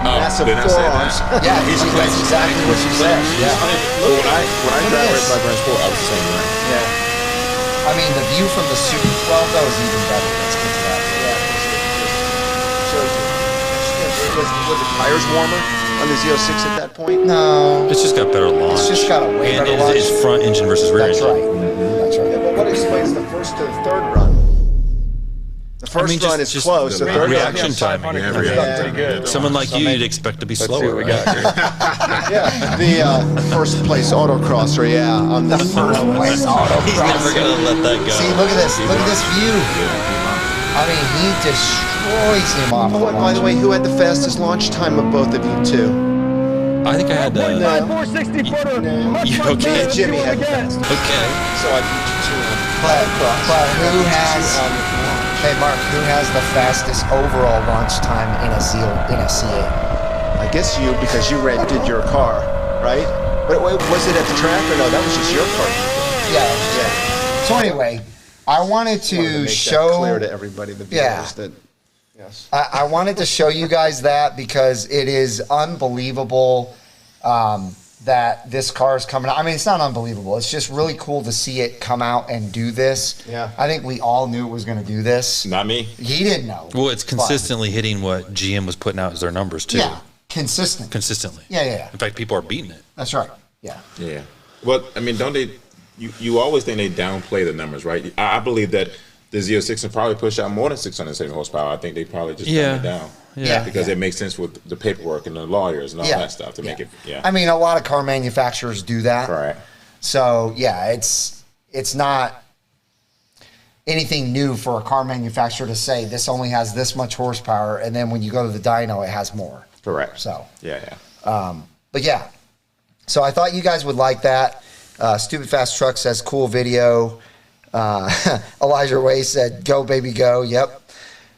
Speaker 1: Massive
Speaker 3: didn't I say
Speaker 1: forearms.
Speaker 3: that?
Speaker 2: Yeah, that's exactly what you said. Yeah.
Speaker 3: Well, when I
Speaker 2: Look at
Speaker 3: drive
Speaker 2: this.
Speaker 3: race by Brand Sport, I was the same way.
Speaker 1: Yeah.
Speaker 2: I mean, the view from the Super 12 though is even better. Let's get to that.
Speaker 1: Shows you. Was the tires warmer on the Z06 at that point?
Speaker 2: No,
Speaker 4: It's just got better launch.
Speaker 2: It's just got a way
Speaker 4: and
Speaker 2: better
Speaker 4: it's
Speaker 2: launch.
Speaker 4: front engine versus rear
Speaker 2: that's
Speaker 4: engine.
Speaker 2: right. That's
Speaker 1: Yeah,
Speaker 2: right.
Speaker 1: but what explains the first to the third run? The first run is close. The
Speaker 3: the
Speaker 1: third
Speaker 4: reaction
Speaker 1: run,
Speaker 4: time.
Speaker 3: Yeah,
Speaker 1: yeah.
Speaker 5: Pretty good.
Speaker 4: Someone like you, you'd expect to be slower, right?
Speaker 1: yeah, the first place autocrosser, yeah, on the first
Speaker 2: Place autocross.
Speaker 4: gonna let that go.
Speaker 2: See, look at this. Look at this view. I mean, he destroys him off
Speaker 1: Oh,
Speaker 2: the
Speaker 1: and by the
Speaker 2: launch.
Speaker 1: way, who had the fastest launch time of both of you two?
Speaker 4: I think I had
Speaker 1: No.
Speaker 5: 460 footer. Much,
Speaker 4: You
Speaker 5: much
Speaker 4: okay?
Speaker 5: better than
Speaker 1: Jimmy
Speaker 5: you
Speaker 1: had
Speaker 5: would
Speaker 1: the
Speaker 5: guess.
Speaker 4: Okay.
Speaker 1: So I beat you two on
Speaker 2: But who has? Hey, Mark, who has the fastest overall launch time in a C8?
Speaker 1: I guess you, because you did your car, right? But wait, was it at the track or no? That was just your car.
Speaker 2: Yeah.
Speaker 1: Yeah.
Speaker 2: So anyway, I wanted
Speaker 1: Wanted
Speaker 2: to
Speaker 1: make that
Speaker 2: show.
Speaker 1: clear to everybody, the viewers,
Speaker 2: Yeah.
Speaker 1: that yes.
Speaker 2: I wanted to show you guys that because it is unbelievable that this car is coming out. I mean, it's not unbelievable. It's just really cool to see it come out and do this.
Speaker 1: Yeah.
Speaker 2: I think we all knew it was going to do this.
Speaker 3: Not me.
Speaker 2: He didn't know.
Speaker 4: Well, it's
Speaker 2: but-
Speaker 4: consistently hitting what GM was putting out as their numbers too.
Speaker 2: Yeah, consistent.
Speaker 4: Consistently.
Speaker 2: Yeah.
Speaker 4: In fact, people are beating it.
Speaker 2: That's right. Yeah.
Speaker 3: Yeah. Well, I mean, don't they? You always think they downplay the numbers, right? I believe that the Z06 will probably push out more than 670 horsepower. I think they probably just
Speaker 4: Yeah.
Speaker 3: dumb it down.
Speaker 2: Yeah.
Speaker 3: Because it makes sense with the paperwork and the lawyers and all
Speaker 2: Yeah.
Speaker 3: that stuff to make it. Yeah.
Speaker 2: I mean, a lot of car manufacturers do that.
Speaker 3: Right.
Speaker 2: So yeah, it's not anything new for a car manufacturer to say this only has this much horsepower, and then when you go to the dyno, it has more.
Speaker 3: Correct.
Speaker 2: So,
Speaker 3: Yeah.
Speaker 2: but yeah, so I thought you guys would like that. Stupid Fast Truck says cool video. Elijah Way said go baby go. Yep.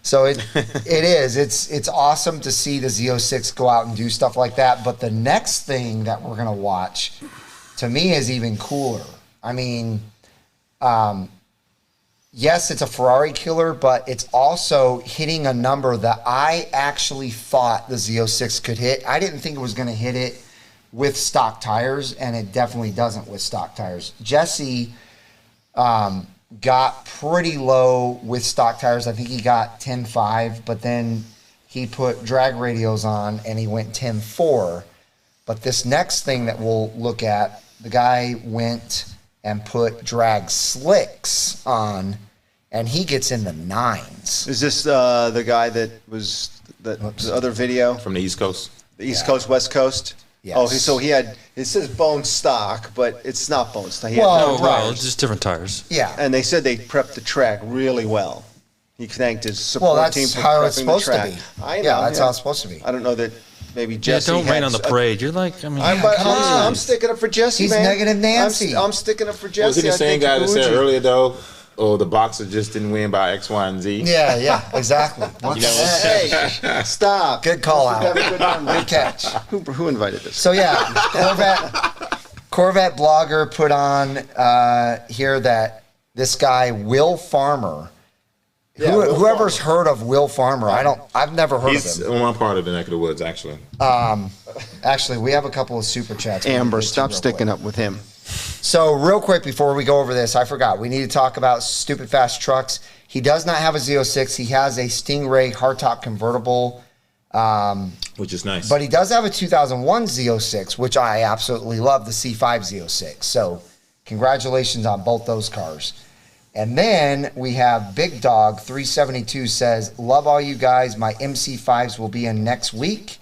Speaker 2: So it is. It's awesome to see the Z06 go out and do stuff like that. But the next thing that we're gonna watch, to me, is even cooler. I mean, yes, it's a Ferrari killer, but it's also hitting a number that I actually thought the Z06 could hit. I didn't think it was going to hit it with stock tires, and it definitely doesn't with stock tires. Jesse got pretty low with stock tires. I think he got 10.5, but then he put drag radios on and he went 10.4. But this next thing that we'll look at, the guy went and put drag slicks on, and he gets in the 9s.
Speaker 1: Is this the guy that was the other video?
Speaker 3: From the East Coast.
Speaker 1: The East Coast, West Coast?
Speaker 2: Yes.
Speaker 1: Oh, so he had, it says bone stock, but it's not bone stock. He
Speaker 2: Well,
Speaker 1: had
Speaker 4: Oh,
Speaker 1: no
Speaker 4: well,
Speaker 1: tires.
Speaker 4: it's just different tires.
Speaker 2: Yeah.
Speaker 1: And they said they prepped the track really well. He thanked his
Speaker 2: Well,
Speaker 1: support team
Speaker 2: that's
Speaker 1: for
Speaker 2: how
Speaker 1: prepping
Speaker 2: it's
Speaker 1: the
Speaker 2: supposed to
Speaker 1: track.
Speaker 2: be.
Speaker 1: I know.
Speaker 2: Yeah, that's how it's supposed to be.
Speaker 1: I don't know that maybe
Speaker 4: Yeah,
Speaker 1: Jesse
Speaker 4: don't rain
Speaker 1: had
Speaker 4: on the
Speaker 1: a-
Speaker 4: parade. You're like, I mean,
Speaker 1: I'm
Speaker 2: come on.
Speaker 1: sticking up for Jesse,
Speaker 2: He's
Speaker 1: man.
Speaker 2: negative Nancy.
Speaker 1: I'm sticking up for Jesse.
Speaker 3: Was he the
Speaker 1: I
Speaker 3: same
Speaker 1: think
Speaker 3: guy that said
Speaker 1: Uji-
Speaker 3: earlier though? Oh, the boxer just didn't win by X, Y, and Z.
Speaker 2: Yeah, exactly.
Speaker 1: Hey, stop.
Speaker 2: Good call
Speaker 1: Have a
Speaker 2: out.
Speaker 1: good memory.
Speaker 2: Good catch.
Speaker 1: Who invited this?
Speaker 2: So yeah, Corvette blogger put on here that this guy Will Farmer.
Speaker 1: Yeah, Will
Speaker 2: Whoever's
Speaker 1: Farmer.
Speaker 2: heard of Will Farmer, I've never heard
Speaker 3: He's
Speaker 2: of him.
Speaker 3: on my part of the neck of the woods, actually.
Speaker 2: Actually, we have a couple of super chats. we
Speaker 1: Amber,
Speaker 2: need to get to
Speaker 1: stop
Speaker 2: real
Speaker 1: sticking
Speaker 2: quick.
Speaker 1: up with him.
Speaker 2: So real quick before we go over this, I forgot. We need to talk about stupid fast trucks. He does not have a Z06. He has a Stingray hardtop convertible.
Speaker 3: Which is nice.
Speaker 2: But he does have a 2001 Z06, which I absolutely love, the C5 Z06. So congratulations on both those cars. And then we have Big Dog 372 says, love all you guys. My MC5s will be in next week.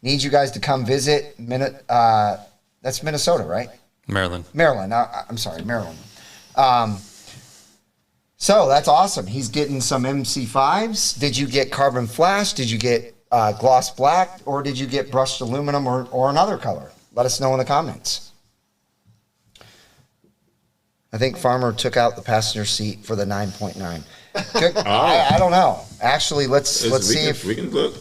Speaker 2: Need you guys to come visit. That's Minnesota, right?
Speaker 4: Maryland.
Speaker 2: Maryland. I'm sorry, Maryland. So that's awesome. He's getting some MC5s. Did you get carbon flash? Did you get gloss black? Or did you get brushed aluminum or another color? Let us know in the comments. I think Farmer took out the passenger seat for the 9.9. I don't know. Actually, let's see if
Speaker 3: we can look.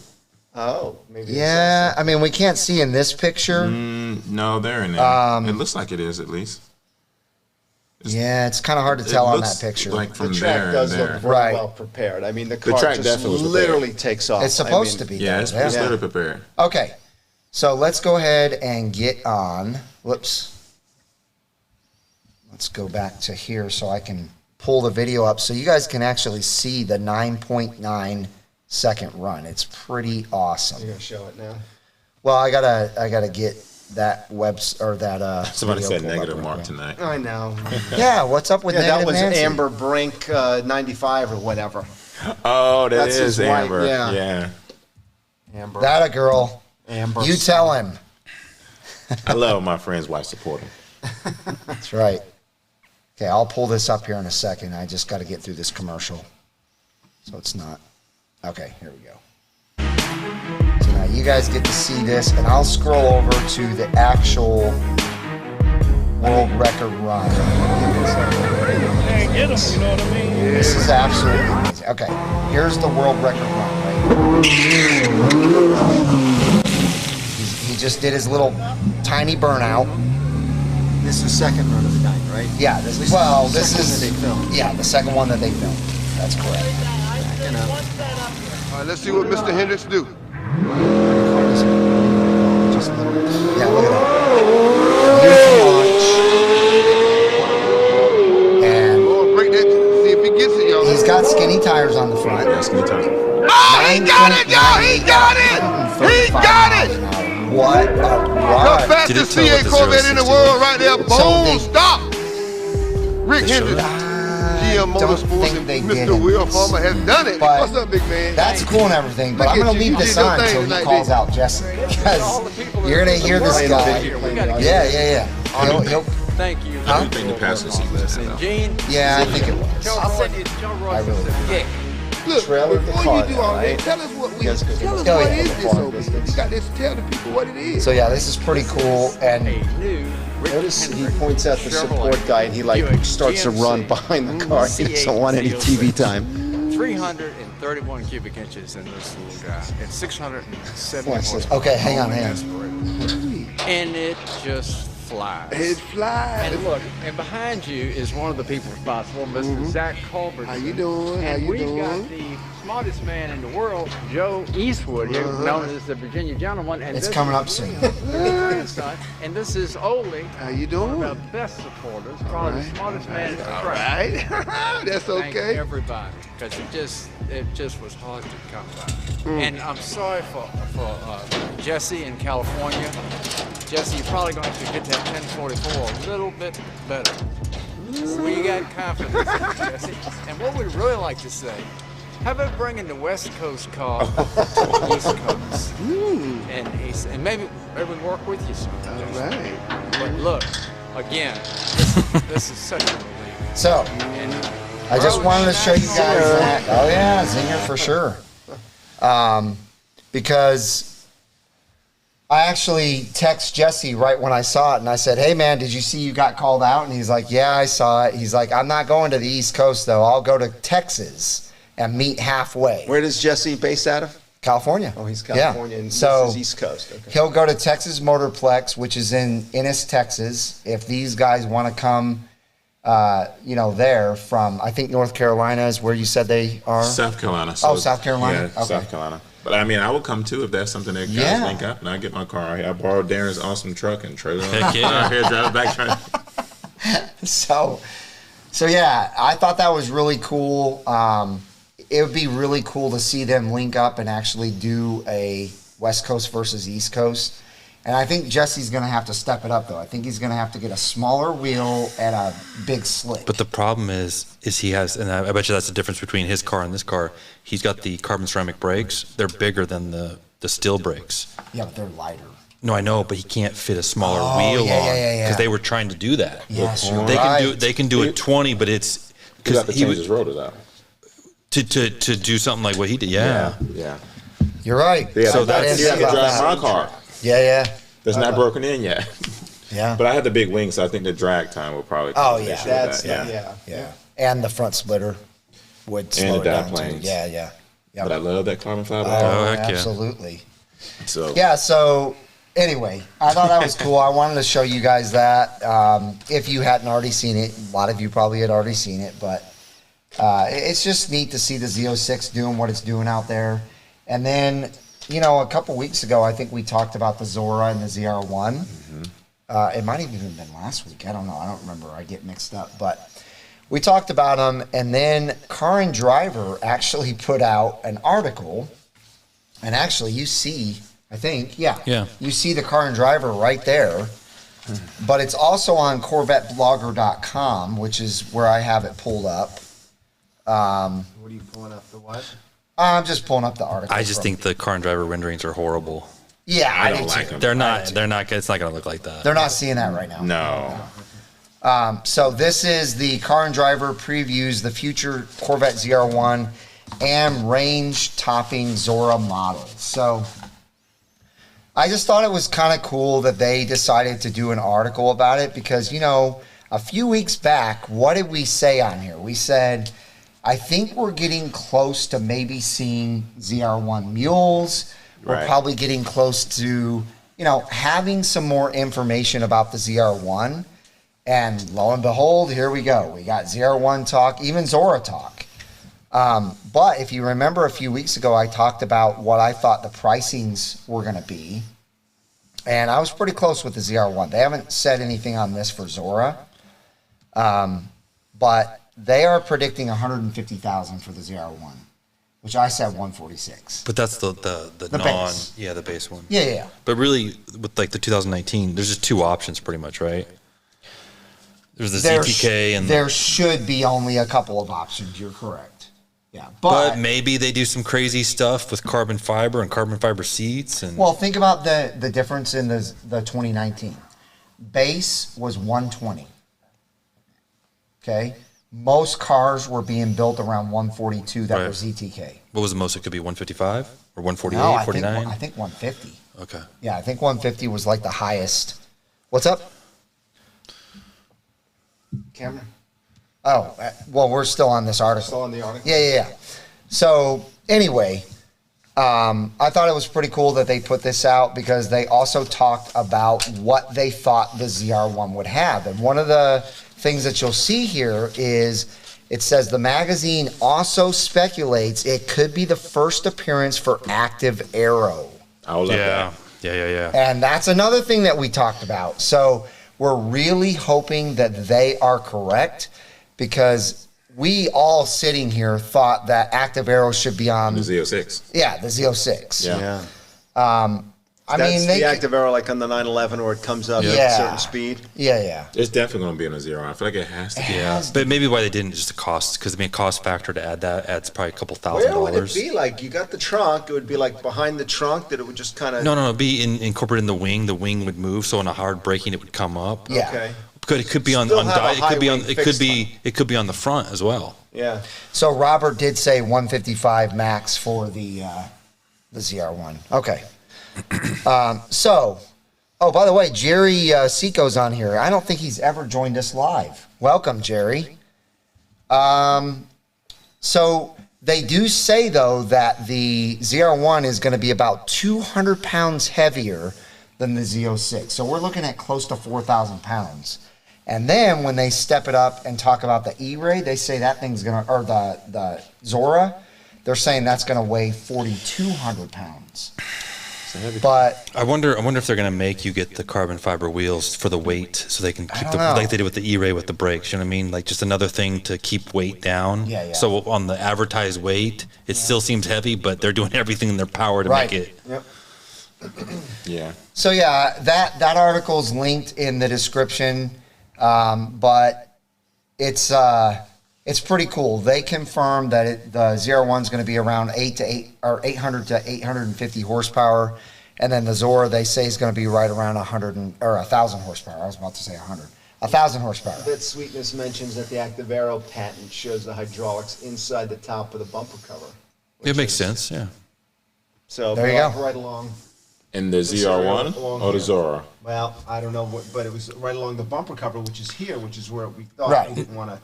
Speaker 1: Oh, maybe.
Speaker 2: yeah. I mean, we can't see in this picture.
Speaker 3: No, they're in there. It looks like it is at least.
Speaker 2: Yeah, it's kind of hard to tell on that picture.
Speaker 3: Like
Speaker 1: The
Speaker 3: from
Speaker 1: track
Speaker 3: there
Speaker 1: does
Speaker 3: and
Speaker 1: look
Speaker 3: there.
Speaker 1: very
Speaker 2: Right.
Speaker 1: well prepared. I mean, the car
Speaker 3: track
Speaker 1: just
Speaker 3: definitely was prepared.
Speaker 1: literally takes off.
Speaker 2: It's supposed to be.
Speaker 3: Yeah,
Speaker 2: though,
Speaker 3: it's
Speaker 1: Yeah.
Speaker 3: literally prepared.
Speaker 2: Okay, so let's go ahead and get on. Whoops. Let's go back to here so I can pull the video up so you guys can actually see the 9.9 second run. It's pretty awesome.
Speaker 1: You're gonna show it now.
Speaker 2: Well, I gotta get that or that.
Speaker 3: Somebody
Speaker 2: video
Speaker 3: said
Speaker 2: pulled up
Speaker 3: negative
Speaker 2: real
Speaker 3: mark
Speaker 2: quick.
Speaker 3: tonight.
Speaker 1: I know.
Speaker 2: Yeah, what's up with
Speaker 1: Yeah, that
Speaker 2: negative
Speaker 1: was
Speaker 2: Nancy?
Speaker 1: Amber Brink 95 or whatever.
Speaker 3: Oh,
Speaker 1: That's
Speaker 3: is
Speaker 1: his wife,
Speaker 3: Amber.
Speaker 1: yeah.
Speaker 3: Yeah.
Speaker 1: Amber.
Speaker 2: That a girl.
Speaker 1: Amber.
Speaker 2: You tell him.
Speaker 3: I love my friend's wife supporting.
Speaker 2: That's right. Okay, I'll pull this up here in a second. I just got to get through this commercial. So it's not. Okay, here we go. So now you guys get to see this, and I'll scroll over to the actual world record run.
Speaker 5: Get him, you know what I mean?
Speaker 2: This is absolutely amazing. Okay, here's the world record run right here. He just did his little tiny burnout.
Speaker 1: This is the second run of the night, right?
Speaker 2: Yeah, this is the
Speaker 1: Second that they filmed.
Speaker 2: yeah, the second one that they filmed. That's correct.
Speaker 1: You know.
Speaker 6: All right, let's see what Mr. Hendricks do.
Speaker 2: Just a little. Yeah, look at that. Beautiful launch. And
Speaker 6: Lord, break that, see if he gets it, y'all.
Speaker 2: he's got skinny tires on the front.
Speaker 3: That's good time.
Speaker 6: Oh, he got it, y'all! He got it! He got it!
Speaker 2: What a
Speaker 6: The
Speaker 2: run.
Speaker 6: fastest
Speaker 4: Did it tell
Speaker 6: C8
Speaker 4: what the
Speaker 6: Corvette in the
Speaker 4: 060
Speaker 6: world right there.
Speaker 2: So
Speaker 6: Boom,
Speaker 2: they-
Speaker 6: stop! Rick Hendricks,
Speaker 2: I
Speaker 6: GM
Speaker 2: don't
Speaker 6: Motorsports,
Speaker 2: think
Speaker 6: and
Speaker 2: they
Speaker 6: Mr.
Speaker 2: did.
Speaker 6: Will Farmer has done it.
Speaker 2: But
Speaker 6: What's up, big man?
Speaker 2: That's cool and everything, but
Speaker 6: Look
Speaker 2: I'm
Speaker 6: at
Speaker 2: going to
Speaker 6: you.
Speaker 2: leave
Speaker 6: You
Speaker 2: this
Speaker 6: did your
Speaker 2: on
Speaker 6: thing
Speaker 2: until he
Speaker 6: tonight,
Speaker 2: calls
Speaker 6: didn't
Speaker 2: out Jesse. Because you're going to hear this guy. Yeah. He'll,
Speaker 7: Thank you.
Speaker 2: Huh?
Speaker 3: I think the passenger seat was
Speaker 7: And
Speaker 3: out.
Speaker 7: Gene,
Speaker 2: yeah, I think it was.
Speaker 7: I'll send you Joe
Speaker 2: I
Speaker 7: Royce.
Speaker 2: really do.
Speaker 7: Yeah.
Speaker 6: Look,
Speaker 1: Trailer the
Speaker 6: before
Speaker 1: car
Speaker 6: you do all
Speaker 1: there,
Speaker 6: that,
Speaker 1: right?
Speaker 6: tell us what we,
Speaker 1: Yes, 'cause
Speaker 6: tell us
Speaker 2: Oh,
Speaker 6: what
Speaker 2: yeah.
Speaker 6: is this over here. You got to tell the people what it is.
Speaker 2: So yeah, this is pretty cool. And
Speaker 7: New Rick
Speaker 1: Notice he
Speaker 7: Hendrick
Speaker 1: points out the support
Speaker 7: Chevrolet
Speaker 1: guy and he like
Speaker 7: Buick
Speaker 1: starts to run
Speaker 7: GMC
Speaker 1: behind the car. He doesn't want any TV time.
Speaker 7: 331 cubic inches in this little guy. It's 670
Speaker 1: Watch this.
Speaker 7: horsepower.
Speaker 2: Okay, hang on.
Speaker 7: And it just flies.
Speaker 6: It flies.
Speaker 7: And look, and behind you is one of the people responsible, Mr. Zach Culbertson.
Speaker 6: How you doing?
Speaker 7: And
Speaker 6: How you
Speaker 7: we've
Speaker 6: doing?
Speaker 7: got the smartest man in the world, Joe Eastwood, here, known as the Virginia Gentleman. And
Speaker 2: It's
Speaker 7: this
Speaker 2: coming
Speaker 7: is
Speaker 2: up soon.
Speaker 7: his grandson. And this is Ole,
Speaker 6: How you
Speaker 7: one
Speaker 6: doing?
Speaker 7: of our best supporters, probably the smartest man in the
Speaker 6: All
Speaker 7: crowd.
Speaker 6: right. That's
Speaker 7: Thank
Speaker 6: okay.
Speaker 7: everybody, because it just was hard to come by. And I'm sorry for Jesse in California. Jesse, you're probably going to have to get that 1044 a little bit better. We got confidence in Jesse. And what we'd really like to say, how about bringing the West Coast car to the East Coast? And maybe work with you some.
Speaker 6: All right.
Speaker 7: But look, again, this is such a relief.
Speaker 2: So,
Speaker 7: And
Speaker 2: I just
Speaker 7: Bro,
Speaker 2: wanted to show you guys
Speaker 7: Zinger.
Speaker 2: that. Oh yeah, Zinger for sure. Because I actually text Jesse right when I saw it, and I said, "Hey man, did you see you got called out?" And he's like, "Yeah, I saw it." He's like, "I'm not going to the East Coast though. I'll go to Texas and meet halfway."
Speaker 1: Where does Jesse based out of?
Speaker 2: California.
Speaker 1: Oh, he's California, and
Speaker 2: So
Speaker 1: this is East Coast. Okay.
Speaker 2: he'll go to Texas Motorplex, which is in Ennis, Texas. If these guys want to come, there from, I think North Carolina is where you said they are.
Speaker 3: South Carolina.
Speaker 2: Oh, South Carolina?
Speaker 3: Yeah,
Speaker 2: Okay.
Speaker 3: South Carolina. But I mean, I would come too if that's something that guys
Speaker 2: Yeah.
Speaker 3: link up, and I get my car out here. I borrowed Darren's awesome truck and trailer.
Speaker 4: Heck yeah.
Speaker 3: Out here, drive it back.
Speaker 2: So yeah, I thought that was really cool. It would be really cool to see them link up and actually do a West Coast versus East Coast. And I think Jesse's going to have to step it up, though. I think he's going to have to get a smaller wheel and a big slick.
Speaker 4: But the problem is he has, and I bet you that's the difference between his car and this car. He's got the carbon ceramic brakes. They're bigger than the steel brakes.
Speaker 2: Yeah, but they're lighter.
Speaker 4: No, I know, but he can't fit a smaller
Speaker 2: Oh,
Speaker 4: wheel
Speaker 2: yeah,
Speaker 4: on
Speaker 2: yeah, yeah,
Speaker 4: because
Speaker 2: yeah.
Speaker 4: they were trying to do that.
Speaker 2: Yes, you're
Speaker 4: They
Speaker 2: right.
Speaker 4: can do a 20, but it's
Speaker 3: You got
Speaker 4: because
Speaker 3: to
Speaker 4: he
Speaker 3: change
Speaker 4: was
Speaker 3: his rotors out.
Speaker 4: to do something like what he did. Yeah.
Speaker 3: Yeah.
Speaker 2: You're right.
Speaker 3: Yeah,
Speaker 4: So
Speaker 3: so
Speaker 4: that's-
Speaker 3: you have to
Speaker 2: about
Speaker 3: drive
Speaker 2: that.
Speaker 3: my car.
Speaker 2: Yeah.
Speaker 3: That's not broken in yet.
Speaker 2: Yeah.
Speaker 3: But I had the big wing, so I think the drag time will probably.
Speaker 2: Oh,
Speaker 3: cause an
Speaker 2: yeah.
Speaker 3: issue with
Speaker 1: That's
Speaker 3: that,
Speaker 2: Yeah. And the front splitter would
Speaker 3: And
Speaker 2: slow
Speaker 3: the
Speaker 2: it down, too.
Speaker 3: diplanes.
Speaker 2: Yeah.
Speaker 3: But I love that carbon fiber.
Speaker 4: Oh, heck yeah.
Speaker 2: Absolutely.
Speaker 3: So
Speaker 2: Yeah, so anyway, I thought that was cool. I wanted to show you guys that. If you hadn't already seen it, a lot of you probably had already seen it, but it's just neat to see the Z06 doing what it's doing out there. And then, a couple weeks ago, I think we talked about the Zora and the ZR1. It might have even been last week. I don't know. I don't remember. I get mixed up. But we talked about them, and then Car and Driver actually put out an article. And actually, you see, I think,
Speaker 4: Yeah.
Speaker 2: you see the Car and Driver right there. But it's also on CorvetteBlogger.com, which is where I have it pulled up.
Speaker 1: What are you pulling up? The what?
Speaker 2: I'm just pulling up the article.
Speaker 4: I just
Speaker 2: from-
Speaker 4: think the car and driver renderings are horrible.
Speaker 2: Yeah,
Speaker 3: I
Speaker 2: do
Speaker 3: don't like
Speaker 2: too.
Speaker 3: them.
Speaker 4: They're not. It's not going to look like that.
Speaker 2: They're not seeing that right now.
Speaker 3: no.
Speaker 2: So this is the Car and Driver previews the future Corvette ZR1 and range-topping Zora model. So I just thought it was kind of cool that they decided to do an article about it because, a few weeks back, what did we say on here? We said, I think we're getting close to maybe seeing ZR1 mules. We're
Speaker 3: Right.
Speaker 2: probably getting close to, having some more information about the ZR1. And lo and behold, here we go. We got ZR1 talk, even Zora talk. But if you remember a few weeks ago, I talked about what I thought the pricings were going to be. And I was pretty close with the ZR1. They haven't said anything on this for Zora. But they are predicting $150,000 for the ZR1, which I said 146.
Speaker 4: But that's the
Speaker 2: base.
Speaker 4: the base one.
Speaker 2: Yeah.
Speaker 4: But really, with like the 2019, there's just two options pretty much, right? There's the ZTK and
Speaker 2: there should be only a couple of options. You're correct. Yeah,
Speaker 4: but maybe they do some crazy stuff with carbon fiber and carbon fiber seats and
Speaker 2: well, think about the difference in the 2019. Base was 120. Okay, most cars were being built around 142 that
Speaker 4: Right.
Speaker 2: were ZTK.
Speaker 4: what was the most? It could be 155 or 148,
Speaker 2: No, I
Speaker 4: 49.
Speaker 2: think 150.
Speaker 4: Okay.
Speaker 2: Yeah, I think 150 was like the highest. What's up?
Speaker 1: Cameron?
Speaker 2: Oh, well, we're still on this article.
Speaker 1: Still on the article?
Speaker 2: Yeah. So anyway, I thought it was pretty cool that they put this out because they also talked about what they thought the ZR1 would have. And one of the things that you'll see here is it says the magazine also speculates it could be the first appearance for Active Aero.
Speaker 3: I love that.
Speaker 4: Yeah.
Speaker 2: And that's another thing that we talked about. So we're really hoping that they are correct because we all sitting here thought that Active Aero should be on
Speaker 3: The Z06.
Speaker 2: Yeah, the Z06.
Speaker 3: Yeah.
Speaker 2: I
Speaker 1: That's
Speaker 2: mean, they
Speaker 1: the active arrow like on the 911 where it comes up at
Speaker 2: Yeah.
Speaker 1: a certain speed.
Speaker 2: Yeah.
Speaker 3: It's definitely going to be on a zero. I feel like it has to be.
Speaker 4: Yeah, but maybe why they didn't just the cost, because I mean, cost factor to add that adds probably a couple $1,000.
Speaker 1: Where would it be like? You got the trunk. It would be like behind the trunk that it would just kind of.
Speaker 4: No, it'd be incorporated in the wing. The wing would move, so on a hard braking, it would come up.
Speaker 2: Yeah.
Speaker 1: Okay.
Speaker 4: It could be on
Speaker 1: Still have a
Speaker 4: it could be on
Speaker 1: high wing
Speaker 4: it could be on the front as well.
Speaker 1: Yeah.
Speaker 2: So Robert did say 155 max for the ZR1. Okay. Oh, by the way, Jerry Seco's on here. I don't think he's ever joined us live. Welcome, Jerry. So they do say, though, that the ZR1 is going to be about 200 pounds heavier than the Z06. So we're looking at close to 4,000 pounds. And then when they step it up and talk about the E-Ray, they say that thing's going to, or the Zora, they're saying that's going to weigh 4,200 pounds. But
Speaker 4: I wonder if they're going to make you get the carbon fiber wheels for the weight, so they can keep
Speaker 2: don't know.
Speaker 4: like they did with the E-Ray with the brakes. You know what I mean? Like just another thing to keep weight down.
Speaker 2: Yeah.
Speaker 4: So on the advertised weight, it still seems heavy, but they're doing everything in their power to
Speaker 2: Right.
Speaker 4: make it.
Speaker 1: Yep.
Speaker 3: Yeah.
Speaker 2: So yeah, that article's linked in the description, but it's pretty cool. They confirmed that the ZR1's going to be around 800 to 850 horsepower, and then the Zora they say is going to be right around 1,000 horsepower. I was about to say 100, 1,000 horsepower.
Speaker 1: That Sweetness mentions that the active arrow patent shows the hydraulics inside the top of the bumper cover.
Speaker 4: It makes sense. Yeah.
Speaker 1: So
Speaker 2: There you go.
Speaker 1: right along.
Speaker 3: And the ZR1
Speaker 1: along
Speaker 3: or the
Speaker 1: here.
Speaker 3: Zora?
Speaker 1: Well, I don't know what, but it was right along the bumper cover, which is here, which is where we thought
Speaker 2: Right.
Speaker 1: we didn't want to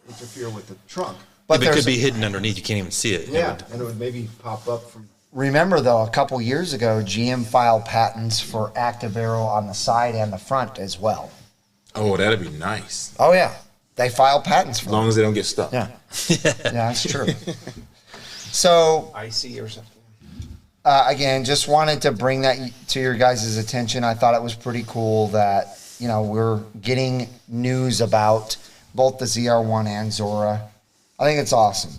Speaker 1: interfere with the trunk.
Speaker 2: But
Speaker 4: If it could
Speaker 2: there's-
Speaker 4: be hidden underneath, you can't even see it.
Speaker 1: Yeah, and it would maybe pop up from.
Speaker 2: remember though, a couple years ago, GM filed patents for active arrow on the side and the front as well.
Speaker 3: Oh, that'd be nice.
Speaker 2: Oh yeah, they filed patents for
Speaker 3: As long as they don't get stuck.
Speaker 2: Yeah, that's true. So
Speaker 1: icy or something.
Speaker 2: again, just wanted to bring that to your guys' attention. I thought it was pretty cool that we're getting news about both the ZR1 and Zora. I think it's awesome.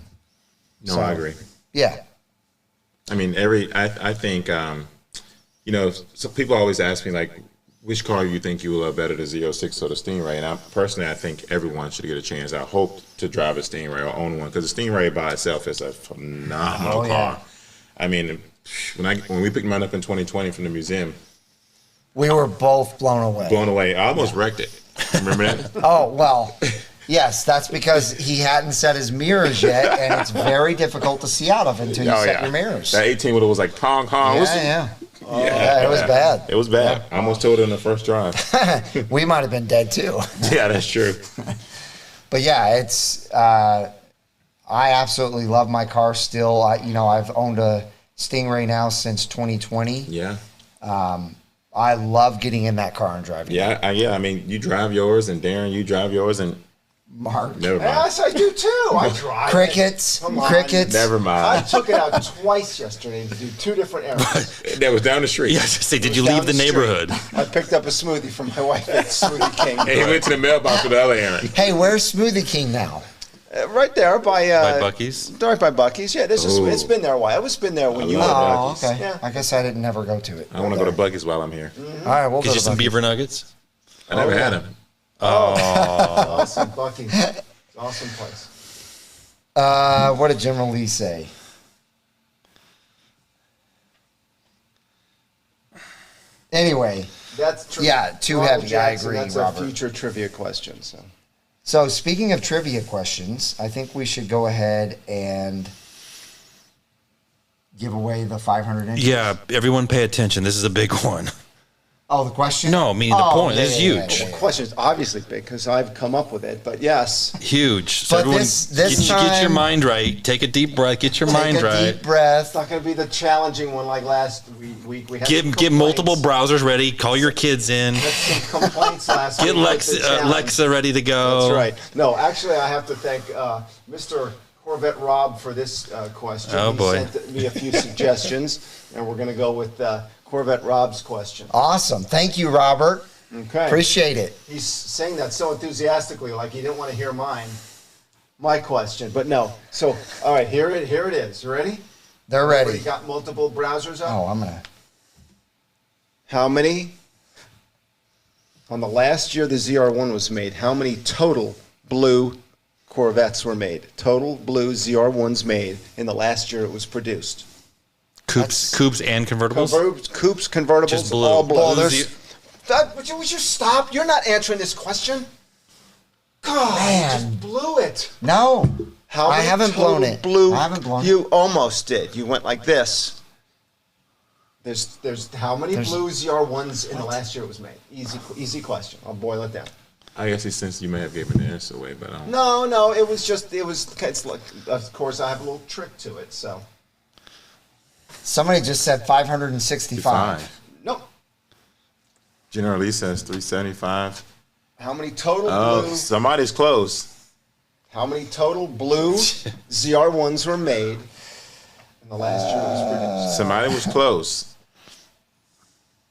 Speaker 3: No,
Speaker 2: So-
Speaker 3: I agree.
Speaker 2: Yeah,
Speaker 3: I mean, I think, so people always ask me, like, which car you think you will love better, the Z06 or the Stingray? And I think everyone should get a chance. I hope to drive a Stingray or own one, because the Stingray by itself is a phenomenal
Speaker 2: Oh, yeah.
Speaker 3: car. I mean, when we picked mine up in 2020 from the museum,
Speaker 2: we were both blown away.
Speaker 3: blown away. I almost wrecked it. Remember that?
Speaker 2: Oh, well, yes, that's because he hadn't set his mirrors yet, and it's very difficult to see out of until you set your mirrors.
Speaker 3: That 18-wheeler was like pong pong.
Speaker 2: Yeah. Yeah, it was bad.
Speaker 3: It was bad. I almost towed it in the first drive.
Speaker 2: We might have been dead too.
Speaker 3: Yeah, that's true.
Speaker 2: But yeah, it's I absolutely love my car still. I've owned a Stingray now since 2020.
Speaker 3: Yeah.
Speaker 2: I love getting in that car and driving.
Speaker 3: Yeah, I mean, you drive yours, and Darren, you drive yours, and
Speaker 2: Mark.
Speaker 3: never mind.
Speaker 1: Yes, I do too. I drive.
Speaker 2: Crickets.
Speaker 1: Come on.
Speaker 2: Crickets.
Speaker 3: Never
Speaker 1: I
Speaker 3: mind.
Speaker 1: took it out twice yesterday to do 2 different errands.
Speaker 3: That was down the street.
Speaker 4: Yeah, I was gonna say, did you
Speaker 1: Down
Speaker 4: leave the
Speaker 1: street.
Speaker 4: neighborhood?
Speaker 1: I picked up a smoothie from my wife at Smoothie King.
Speaker 3: And he went to the mailbox for the other errand.
Speaker 2: Hey, where's Smoothie King now?
Speaker 1: Right there by
Speaker 4: By Buc-ee's?
Speaker 1: Right by Buc-ee's. Yeah, this is.
Speaker 3: Ooh.
Speaker 1: It's been there a while. It's been there when you.
Speaker 3: love
Speaker 2: Oh,
Speaker 3: Buc-ee's.
Speaker 2: okay.
Speaker 1: Yeah.
Speaker 2: I guess I didn't never go to it.
Speaker 3: I want to go to Buc-ee's while I'm here.
Speaker 2: All right, we'll go
Speaker 4: Get
Speaker 2: to
Speaker 4: you some
Speaker 2: Buc-ee's.
Speaker 4: beaver nuggets.
Speaker 3: I never had them.
Speaker 1: Awesome Buc-ee's. It's an awesome place.
Speaker 2: What did General Lee say? Anyway,
Speaker 1: That's true.
Speaker 2: Yeah, too heavy. I agree,
Speaker 1: That's
Speaker 2: Robert.
Speaker 1: a future trivia question.
Speaker 2: so speaking of trivia questions, I think we should go ahead and give away the 500 inches.
Speaker 4: Yeah, everyone pay attention. This is a big one.
Speaker 2: Oh, the question?
Speaker 4: No, meaning the point. This is huge.
Speaker 1: The question is obviously big because I've come up with it, but yes.
Speaker 4: Huge. So
Speaker 2: But
Speaker 4: everyone,
Speaker 2: this
Speaker 4: get your
Speaker 2: time-
Speaker 4: mind right. Take a deep breath. Get your mind
Speaker 2: Take a
Speaker 4: right.
Speaker 2: deep breath.
Speaker 1: It's not going to be the challenging one like last week. We had some
Speaker 4: Get multiple
Speaker 1: complaints.
Speaker 4: browsers ready. Call your kids in.
Speaker 1: We had some complaints last
Speaker 4: Get
Speaker 1: week. with the challenge.
Speaker 4: Lexa ready to go.
Speaker 1: That's right. No, actually, I have to thank Mr. Corvette Rob for this question.
Speaker 4: Oh, boy.
Speaker 1: He sent me a few suggestions, and we're going to go with Corvette Rob's question.
Speaker 2: Awesome. Thank you, Robert.
Speaker 1: Okay.
Speaker 2: Appreciate it.
Speaker 1: He's saying that so enthusiastically, like he didn't want to hear my question, but no. So, all right, here it is. You ready?
Speaker 2: They're
Speaker 1: Everybody
Speaker 2: ready.
Speaker 1: got multiple browsers up?
Speaker 2: Oh, I'm going to.
Speaker 1: How many, on the last year the ZR1 was made, how many total blue Corvettes were made? Total blue ZR1s made in the last year it was produced.
Speaker 4: Coupes and convertibles.
Speaker 1: Coupes, convertibles,
Speaker 4: Just blue.
Speaker 1: all blue.
Speaker 2: Well, there's-
Speaker 1: Would you stop? You're not answering this question. God,
Speaker 2: Man.
Speaker 1: you just blew it.
Speaker 2: No.
Speaker 1: How
Speaker 2: I
Speaker 1: many
Speaker 2: haven't
Speaker 1: total
Speaker 2: blown it.
Speaker 1: Blue,
Speaker 2: I haven't blown it.
Speaker 1: You almost did. You went like this. There's how many
Speaker 2: There's-
Speaker 1: blue ZR1s in the last year it was made? Easy question. I'll boil it down.
Speaker 3: I guess since you may have given the answer away, but
Speaker 1: No, it's like, of course, I have a little trick to it, so.
Speaker 2: Somebody just said 565.
Speaker 3: 5.
Speaker 1: No.
Speaker 3: General Lee says 375.
Speaker 1: How many total
Speaker 3: Oh,
Speaker 1: blue,
Speaker 3: somebody's close.
Speaker 1: how many total blue ZR1s were made in the last year it was produced?
Speaker 3: Somebody was close.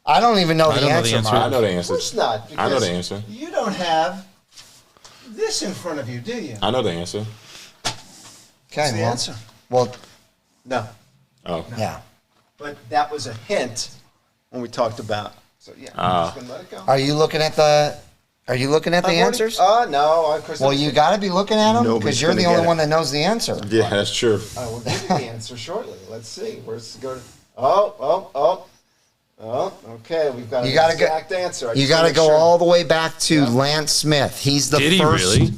Speaker 2: I don't even know
Speaker 4: I
Speaker 2: the
Speaker 4: don't know the
Speaker 2: answer,
Speaker 4: answer.
Speaker 3: I
Speaker 2: Mark.
Speaker 3: know the
Speaker 1: Of
Speaker 3: answer.
Speaker 1: course not.
Speaker 3: I know the
Speaker 1: because
Speaker 3: answer.
Speaker 1: You don't have this in front of you, do you?
Speaker 3: I know the answer.
Speaker 2: Okay,
Speaker 1: What's the
Speaker 2: well,
Speaker 1: answer?
Speaker 2: well,
Speaker 1: No.
Speaker 3: Oh.
Speaker 2: yeah.
Speaker 1: But that was a hint when we talked about. So yeah, I'm just gonna let it go.
Speaker 2: Are you looking at the answers?
Speaker 1: No. Of course.
Speaker 2: Well, you got to be looking at them because
Speaker 1: Nobody's
Speaker 2: you're the
Speaker 1: gonna
Speaker 2: only
Speaker 1: get it.
Speaker 2: one that knows the answer.
Speaker 3: Yeah, that's true.
Speaker 1: I will give you the answer shortly. Let's see. Where's it go? Oh. Okay, we've got
Speaker 2: You
Speaker 1: an
Speaker 2: gotta go-
Speaker 1: exact answer. I
Speaker 2: You
Speaker 1: just
Speaker 2: got to
Speaker 1: wanna
Speaker 2: go
Speaker 1: make sure.
Speaker 2: all the way back to Lance Smith. He's the
Speaker 4: Did he
Speaker 2: first.
Speaker 4: really?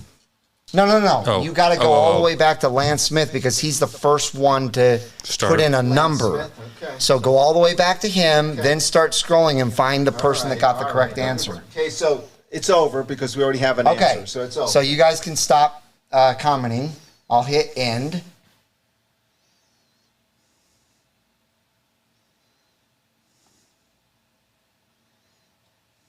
Speaker 2: No.
Speaker 4: Oh.
Speaker 2: You got to go all
Speaker 4: Oh.
Speaker 2: the way back to Lance Smith because he's the first one to
Speaker 4: Start.
Speaker 2: put in a
Speaker 1: Lance
Speaker 2: number.
Speaker 1: Smith, okay.
Speaker 2: So go all the way back to him,
Speaker 1: Okay.
Speaker 2: then start scrolling and find the person that got the
Speaker 1: All
Speaker 2: correct
Speaker 1: right.
Speaker 2: answer.
Speaker 1: Okay, so it's over because we already have an
Speaker 2: Okay.
Speaker 1: answer. So it's over.
Speaker 2: So you guys can stop commenting. I'll hit end.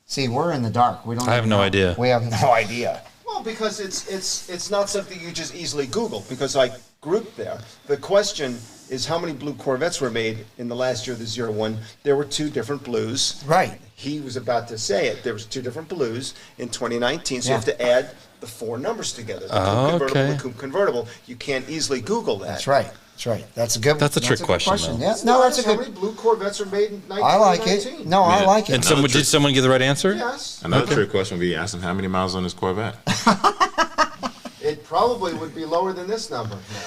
Speaker 2: See, we're in the dark. We don't.
Speaker 4: I have
Speaker 2: even
Speaker 4: no
Speaker 2: know.
Speaker 4: idea.
Speaker 2: We have no idea.
Speaker 1: Well, because it's not something you just easily Google because I grouped there. The question is how many blue Corvettes were made in the last year of the ZR1. There were two different blues.
Speaker 2: Right.
Speaker 1: He was about to say it. There was two different blues in 2019, so you
Speaker 2: Yeah.
Speaker 1: have to add the four numbers together. The
Speaker 4: Oh,
Speaker 1: coupe convertible,
Speaker 4: okay.
Speaker 1: the coupe convertible. You can't easily Google that.
Speaker 2: That's right. That's right. That's a good.
Speaker 4: That's a trick
Speaker 2: good
Speaker 4: question, though.
Speaker 2: Yeah. No, that's a
Speaker 1: How many
Speaker 2: good.
Speaker 1: blue Corvettes were made in 2019?
Speaker 2: I like it. No, I
Speaker 3: Yeah.
Speaker 2: like it.
Speaker 4: And
Speaker 3: Another
Speaker 4: did
Speaker 3: trick.
Speaker 4: someone get the right answer?
Speaker 1: Yes.
Speaker 3: Another trick question would be asking how many miles on this Corvette.
Speaker 1: It probably would be lower than this number now.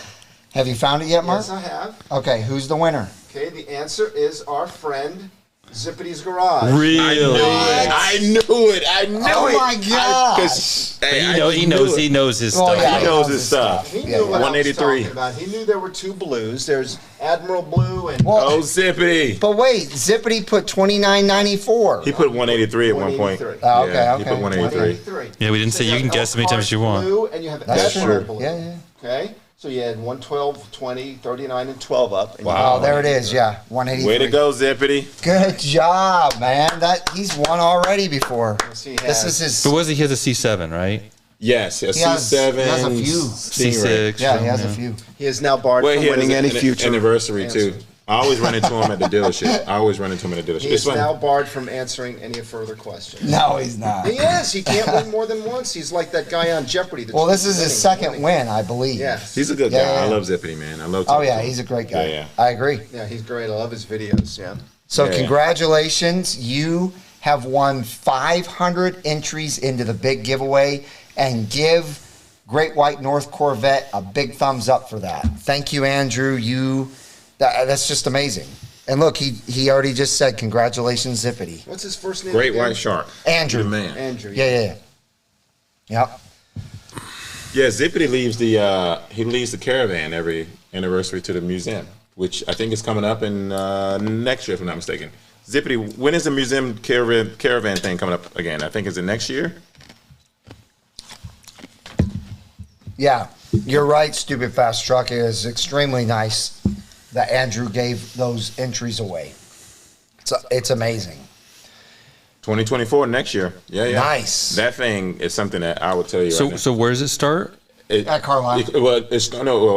Speaker 2: Have you found it yet, Mark?
Speaker 1: Yes, I have.
Speaker 2: Okay. Who's the winner?
Speaker 1: Okay, the answer is our friend Zippity's Garage.
Speaker 4: Really?
Speaker 3: I knew it. I knew
Speaker 2: Oh
Speaker 3: it.
Speaker 2: my gosh.
Speaker 4: He knows his
Speaker 2: Well,
Speaker 4: stuff.
Speaker 2: yeah,
Speaker 3: He knows his stuff.
Speaker 1: He knew
Speaker 2: Yeah,
Speaker 1: what
Speaker 3: 183.
Speaker 1: I was talking about. He knew there were two blues. There's Admiral Blue and
Speaker 2: Well,
Speaker 3: Oh, Zippity.
Speaker 2: but wait, Zippity put 29.94.
Speaker 3: He put 183 at one point.
Speaker 1: 183.
Speaker 2: Oh, okay,
Speaker 3: Yeah,
Speaker 2: okay.
Speaker 3: He put 183.
Speaker 1: 183.
Speaker 4: Yeah, we didn't say you can guess as many times as you want.
Speaker 1: Blue and you have
Speaker 2: That's
Speaker 1: Admiral
Speaker 2: true.
Speaker 1: Blue.
Speaker 2: Yeah.
Speaker 1: Okay, so you had 112, 20, 39, and 12 up. And you
Speaker 3: Wow.
Speaker 2: Oh, there it is. Yeah, 183.
Speaker 3: Way to go, Zippity.
Speaker 2: Good job, man. He's won already before.
Speaker 1: Yes, he
Speaker 2: This
Speaker 1: has.
Speaker 2: is his.
Speaker 4: But was he has a C7, right?
Speaker 3: Yes, a
Speaker 2: He has-
Speaker 3: C7.
Speaker 2: he has a few.
Speaker 3: Stingray.
Speaker 4: C6.
Speaker 2: Yeah, he has a few.
Speaker 1: He is now barred
Speaker 3: Well,
Speaker 1: from
Speaker 3: he has
Speaker 1: winning any
Speaker 3: an
Speaker 1: future
Speaker 3: anniversary
Speaker 1: answer.
Speaker 3: too. I always run into him at the dealership.
Speaker 1: He
Speaker 3: It's
Speaker 1: is
Speaker 3: funny.
Speaker 1: now barred from answering any further questions.
Speaker 2: No, he's not.
Speaker 1: He is. He can't win more than once. He's like that guy on Jeopardy. that's
Speaker 2: Well, this is his
Speaker 1: winning,
Speaker 2: second
Speaker 1: winning.
Speaker 2: win, I believe.
Speaker 1: Yes.
Speaker 3: He's a good
Speaker 2: Yeah,
Speaker 3: guy.
Speaker 2: yeah.
Speaker 3: I love Zippity, man. I love.
Speaker 2: Oh
Speaker 3: talking
Speaker 2: yeah,
Speaker 3: to him.
Speaker 2: he's a great guy.
Speaker 3: Yeah, yeah.
Speaker 2: I agree.
Speaker 1: Yeah, he's great. I love his videos. Yeah.
Speaker 2: So
Speaker 3: Yeah, yeah.
Speaker 2: congratulations, you have won 500 entries into the big giveaway, and give Great White North Corvette a big thumbs up for that. Thank you, Andrew. That's just amazing. And look, he already just said congratulations, Zippity.
Speaker 1: What's his first name?
Speaker 3: Great
Speaker 1: again?
Speaker 3: white shark.
Speaker 2: Andrew.
Speaker 3: The man.
Speaker 1: Andrew.
Speaker 2: Yeah. Yep.
Speaker 3: Yeah, Zippity leaves the caravan every anniversary to the museum, which I think is coming up in next year, if I'm not mistaken. Zippity, when is the museum caravan thing coming up again? I think is it next year?
Speaker 2: Yeah, you're right, Stupid Fast Truck. It is extremely nice that Andrew gave those entries away. It's amazing.
Speaker 3: 2024 next year. Yeah.
Speaker 2: Nice.
Speaker 3: That thing is something that I would tell you. right now.
Speaker 4: So where does it start?
Speaker 2: At Carlisle.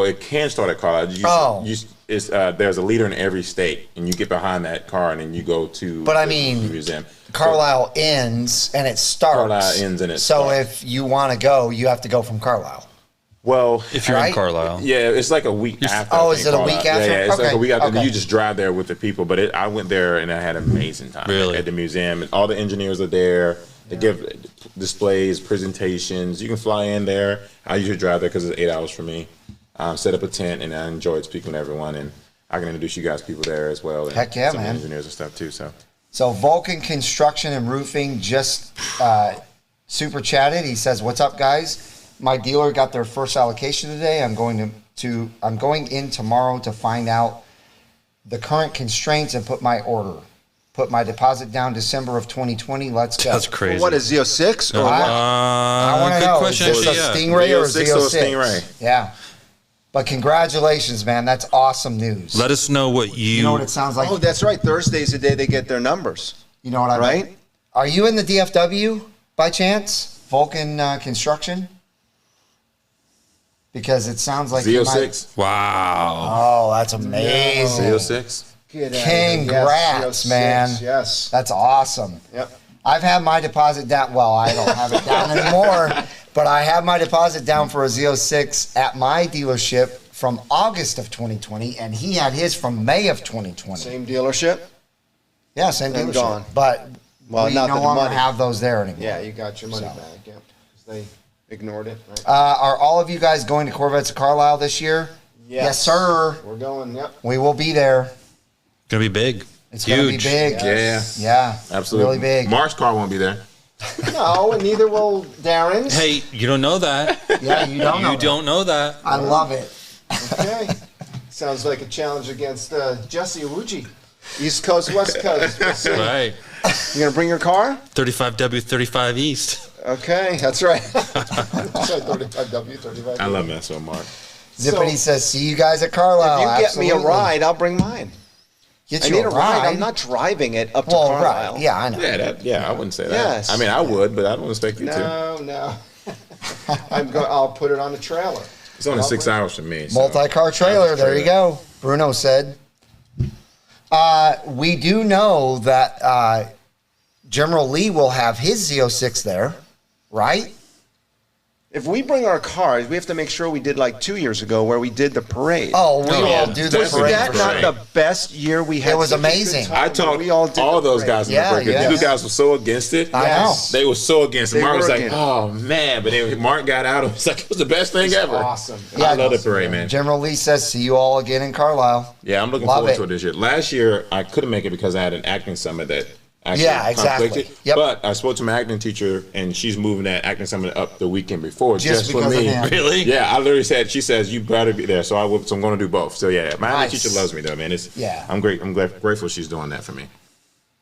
Speaker 3: It can start at Carlisle.
Speaker 2: Oh.
Speaker 3: There's a leader in every state, and you get behind that car, and then you go to.
Speaker 2: But I
Speaker 3: the
Speaker 2: mean,
Speaker 3: museum.
Speaker 2: Carlisle ends and it starts.
Speaker 3: Carlisle ends and it
Speaker 2: so
Speaker 3: starts.
Speaker 2: if you want to go, you have to go from Carlisle.
Speaker 3: Well,
Speaker 4: If you're
Speaker 2: Right?
Speaker 4: in Carlisle.
Speaker 3: yeah, it's like a week after.
Speaker 2: Oh,
Speaker 3: I
Speaker 2: is
Speaker 3: think,
Speaker 2: it a week
Speaker 3: Carlisle.
Speaker 2: after?
Speaker 3: Yeah, it's like
Speaker 2: Okay,
Speaker 3: a week after.
Speaker 2: okay.
Speaker 3: And you just drive there with the people. But I went there and I had an amazing time.
Speaker 4: Really?
Speaker 3: At the museum, and all the engineers are there. They give displays, presentations. You can fly in there. I usually drive there because it's 8 hours for me. Set up a tent, and I enjoyed speaking with everyone. And I can introduce you guys people there as well. And
Speaker 2: Heck yeah,
Speaker 3: some
Speaker 2: man.
Speaker 3: engineers and stuff too.
Speaker 2: So Vulcan Construction and Roofing just super chatted. He says, "What's up, guys? My dealer got their first allocation today. I'm going in tomorrow to find out the current constraints and put my order. Put my deposit down December of 2020. Let's go."
Speaker 4: That's crazy.
Speaker 1: What is Z06 or what?
Speaker 2: I want to
Speaker 4: good
Speaker 2: know.
Speaker 4: question.
Speaker 2: Is this
Speaker 4: Actually,
Speaker 2: a
Speaker 4: yeah.
Speaker 2: Stingray or a
Speaker 3: Z06 or a
Speaker 2: Z06?
Speaker 3: Stingray?
Speaker 2: Yeah. But congratulations, man. That's awesome news.
Speaker 4: Let us know what
Speaker 2: You know what it sounds like?
Speaker 1: Oh, that's right. Thursday's the day they get their numbers,
Speaker 2: You know what I mean?
Speaker 1: right?
Speaker 2: Are you in the DFW by chance? Vulcan Construction? Because it sounds like you might-
Speaker 3: Z06.
Speaker 4: Wow.
Speaker 2: Oh, that's amazing.
Speaker 3: Z06.
Speaker 1: Get out of here.
Speaker 2: Congrats,
Speaker 1: Yes,
Speaker 2: man.
Speaker 1: Z06, Yes.
Speaker 2: That's awesome.
Speaker 1: Yep.
Speaker 2: I've had my deposit down. Well, I don't have it down anymore, but I have my deposit down for a Z06 at my dealership from August of 2020, and he had his from May of 2020.
Speaker 1: Same dealership?
Speaker 2: Yeah, same
Speaker 1: And
Speaker 2: dealership.
Speaker 1: gone.
Speaker 2: But
Speaker 1: Well,
Speaker 2: we
Speaker 1: not
Speaker 2: no
Speaker 1: the
Speaker 2: longer
Speaker 1: money.
Speaker 2: have those there anymore.
Speaker 1: Yeah, you got your money
Speaker 2: So.
Speaker 1: back. Yeah. 'Cause they ignored it. Right?
Speaker 2: Are all of you guys going to Corvettes of Carlisle this year? Yes, sir.
Speaker 1: We're going, yep.
Speaker 2: We will be there.
Speaker 4: Gonna be big.
Speaker 2: It's
Speaker 4: Huge.
Speaker 2: going to be big.
Speaker 1: Yes.
Speaker 2: Yeah.
Speaker 3: Absolutely.
Speaker 2: Really big.
Speaker 3: Mark's car won't be there.
Speaker 1: No, and neither will Darren's.
Speaker 4: Hey, you don't know that.
Speaker 2: Yeah, you don't know.
Speaker 4: You don't know that.
Speaker 2: I love it.
Speaker 1: Okay. Sounds like a challenge against Jesse Awuji. East Coast, West Coast. We'll see.
Speaker 4: Right.
Speaker 1: You gonna bring your car?
Speaker 4: 35W, 35 East.
Speaker 1: Okay, that's right. That's right, 35W, 35.
Speaker 3: I love messing with Mark.
Speaker 2: Zippity says, "See you guys at Carlisle."
Speaker 1: If you get me a
Speaker 2: Absolutely.
Speaker 1: ride, I'll bring mine.
Speaker 2: Get
Speaker 1: I
Speaker 2: you
Speaker 1: need a ride. I'm
Speaker 2: ride.
Speaker 1: not driving it up to
Speaker 2: Well,
Speaker 1: Carlisle.
Speaker 2: right. Yeah, I know.
Speaker 3: Yeah, I wouldn't say that.
Speaker 1: Yes.
Speaker 3: I mean, I would, but I don't expect you to.
Speaker 1: No. I'll put it on a trailer.
Speaker 3: It's only 6 hours from me. So.
Speaker 2: Multi-car trailer. There you go. Bruno said. We do know that General Lee will have his Z06 there, right?
Speaker 1: If we bring our cars, we have to make sure we did like 2 years ago where we did the parade.
Speaker 2: Oh, we will
Speaker 3: yeah.
Speaker 2: do the
Speaker 3: Was
Speaker 2: parade.
Speaker 1: that
Speaker 2: for
Speaker 1: not
Speaker 2: sure.
Speaker 1: the best year we had?
Speaker 2: It was
Speaker 1: such a good
Speaker 2: amazing.
Speaker 1: time
Speaker 3: I
Speaker 1: when
Speaker 3: talked
Speaker 1: we all did
Speaker 3: all
Speaker 1: the
Speaker 3: those
Speaker 1: parade.
Speaker 3: guys in
Speaker 2: Yeah,
Speaker 3: the break.
Speaker 2: yeah.
Speaker 3: You guys were so against it.
Speaker 2: I know.
Speaker 3: They were so against it.
Speaker 1: They
Speaker 3: Mark was
Speaker 1: were
Speaker 3: like,
Speaker 1: against it.
Speaker 3: oh, man. But then Mark got out. It was like, it was the best thing ever.
Speaker 1: Awesome.
Speaker 2: Yeah,
Speaker 3: I love the parade, man.
Speaker 2: General Lee says, "See you all again in Carlisle."
Speaker 3: Yeah, I'm looking
Speaker 2: Love
Speaker 3: forward
Speaker 2: it.
Speaker 3: to it this year. Last year, I couldn't make it because I had an acting summit that actually
Speaker 2: Yeah, exactly.
Speaker 3: conflicted.
Speaker 2: Yep.
Speaker 3: But I spoke to my acting teacher, and she's moving that acting summit up the weekend before
Speaker 2: Just
Speaker 3: just, for
Speaker 2: because of
Speaker 3: me.
Speaker 2: him.
Speaker 4: Really?
Speaker 3: Yeah, I literally said, she says, you better be there. So I'm going to do both. So yeah, my
Speaker 2: Nice.
Speaker 3: acting teacher loves me though, man.
Speaker 2: Yeah.
Speaker 3: I'm grateful she's doing that for me.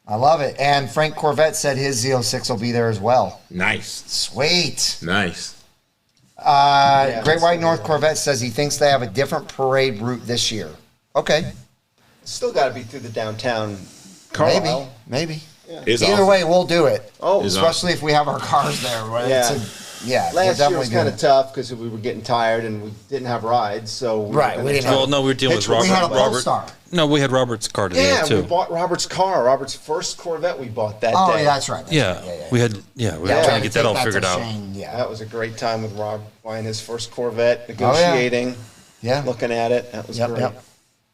Speaker 2: I love it. And Frank Corvette said his Z06 will be there as well.
Speaker 3: Nice.
Speaker 2: Sweet.
Speaker 3: Nice.
Speaker 2: Great White North Corvette says he thinks they have a different parade route this year. Okay.
Speaker 1: Still got to be through the downtown
Speaker 2: Maybe.
Speaker 1: Carlisle.
Speaker 2: Maybe.
Speaker 3: It's
Speaker 2: Either
Speaker 3: awesome.
Speaker 2: way, we'll do it.
Speaker 1: Oh,
Speaker 3: It's
Speaker 2: Especially if we have our cars there. Right?
Speaker 1: Yeah.
Speaker 2: We'll
Speaker 1: last year
Speaker 2: definitely
Speaker 1: was
Speaker 2: do
Speaker 1: kind
Speaker 2: it.
Speaker 1: of tough because we were getting tired and we didn't have rides. So
Speaker 2: Right, we didn't have-
Speaker 4: Well, no, we were dealing with
Speaker 1: Hitchcock.
Speaker 4: Robert.
Speaker 2: We had a
Speaker 4: Robert.
Speaker 2: Polestar.
Speaker 4: No, we had Robert's car to deal
Speaker 1: Yeah,
Speaker 4: with
Speaker 1: we
Speaker 4: too.
Speaker 1: bought Robert's car. Robert's first Corvette we bought that
Speaker 2: Oh,
Speaker 1: day.
Speaker 2: yeah, that's right.
Speaker 4: Yeah, we were trying to get that all figured out.
Speaker 2: Yeah.
Speaker 1: That was a great time with Rob buying his first Corvette,
Speaker 2: yeah.
Speaker 1: negotiating,
Speaker 2: Yeah.
Speaker 1: looking at it. That was
Speaker 2: Yep,
Speaker 1: great.
Speaker 2: yep.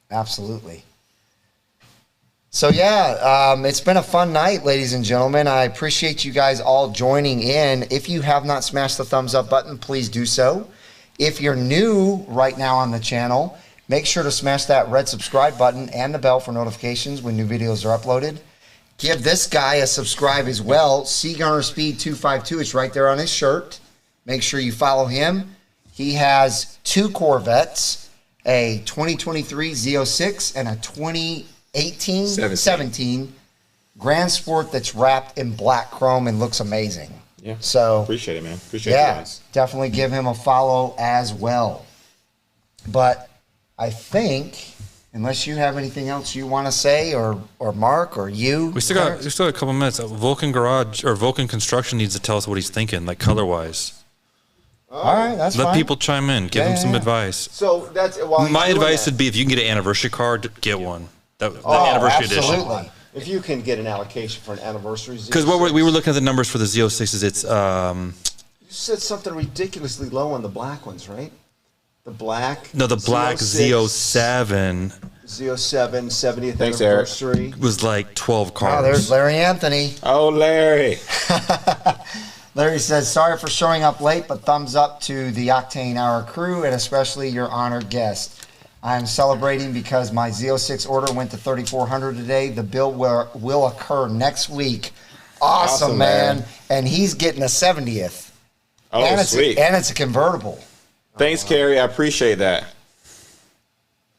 Speaker 2: Absolutely. So yeah, it's been a fun night, ladies and gentlemen. I appreciate you guys all joining in. If you have not smashed the thumbs up button, please do so. If you're new right now on the channel, make sure to smash that red subscribe button and the bell for notifications when new videos are uploaded. Give this guy a subscribe as well. Speed 252. It's right there on his shirt. Make sure you follow him. He has 2 Corvettes, a 2023 Z06 and a 2018 17 Grand Sport that's wrapped in black chrome and looks amazing.
Speaker 3: Yeah.
Speaker 2: So
Speaker 3: appreciate it, man. Appreciate you
Speaker 2: yeah,
Speaker 3: guys.
Speaker 2: definitely give him a follow as well. But I think, unless you have anything else you want to say, or Mark, or you,
Speaker 4: We still got a couple minutes. Vulcan Garage or Vulcan Construction needs to tell us what he's thinking, like color wise.
Speaker 2: all right, that's
Speaker 4: Let
Speaker 2: fine.
Speaker 4: people chime in, give
Speaker 2: Yeah,
Speaker 4: him some
Speaker 2: yeah.
Speaker 4: advice.
Speaker 1: So that's while
Speaker 4: My
Speaker 1: you're doing
Speaker 4: advice
Speaker 1: that,
Speaker 4: would be if you can get an anniversary card, get one. The
Speaker 2: Oh,
Speaker 4: anniversary edition.
Speaker 2: absolutely.
Speaker 1: if you can get an allocation for an anniversary.
Speaker 4: Because we were looking at the numbers for the Z06s. It's
Speaker 1: You said something ridiculously low on the black ones, right? The black.
Speaker 4: no, the black Z07
Speaker 1: Z07 70th
Speaker 3: Thanks, Eric.
Speaker 1: anniversary.
Speaker 4: was like 12
Speaker 2: Oh,
Speaker 4: cars.
Speaker 2: there's Larry Anthony.
Speaker 3: Oh, Larry.
Speaker 2: Larry says, sorry for showing up late, but thumbs up to the Octane Hour crew and especially your honored guest. I am celebrating because my Z06 order went to 3,400 today. The bill will occur next week. Awesome, man. And he's getting a 70th.
Speaker 3: Oh,
Speaker 2: and
Speaker 3: sweet.
Speaker 2: It's a convertible.
Speaker 3: Thanks, Carrie. I appreciate that.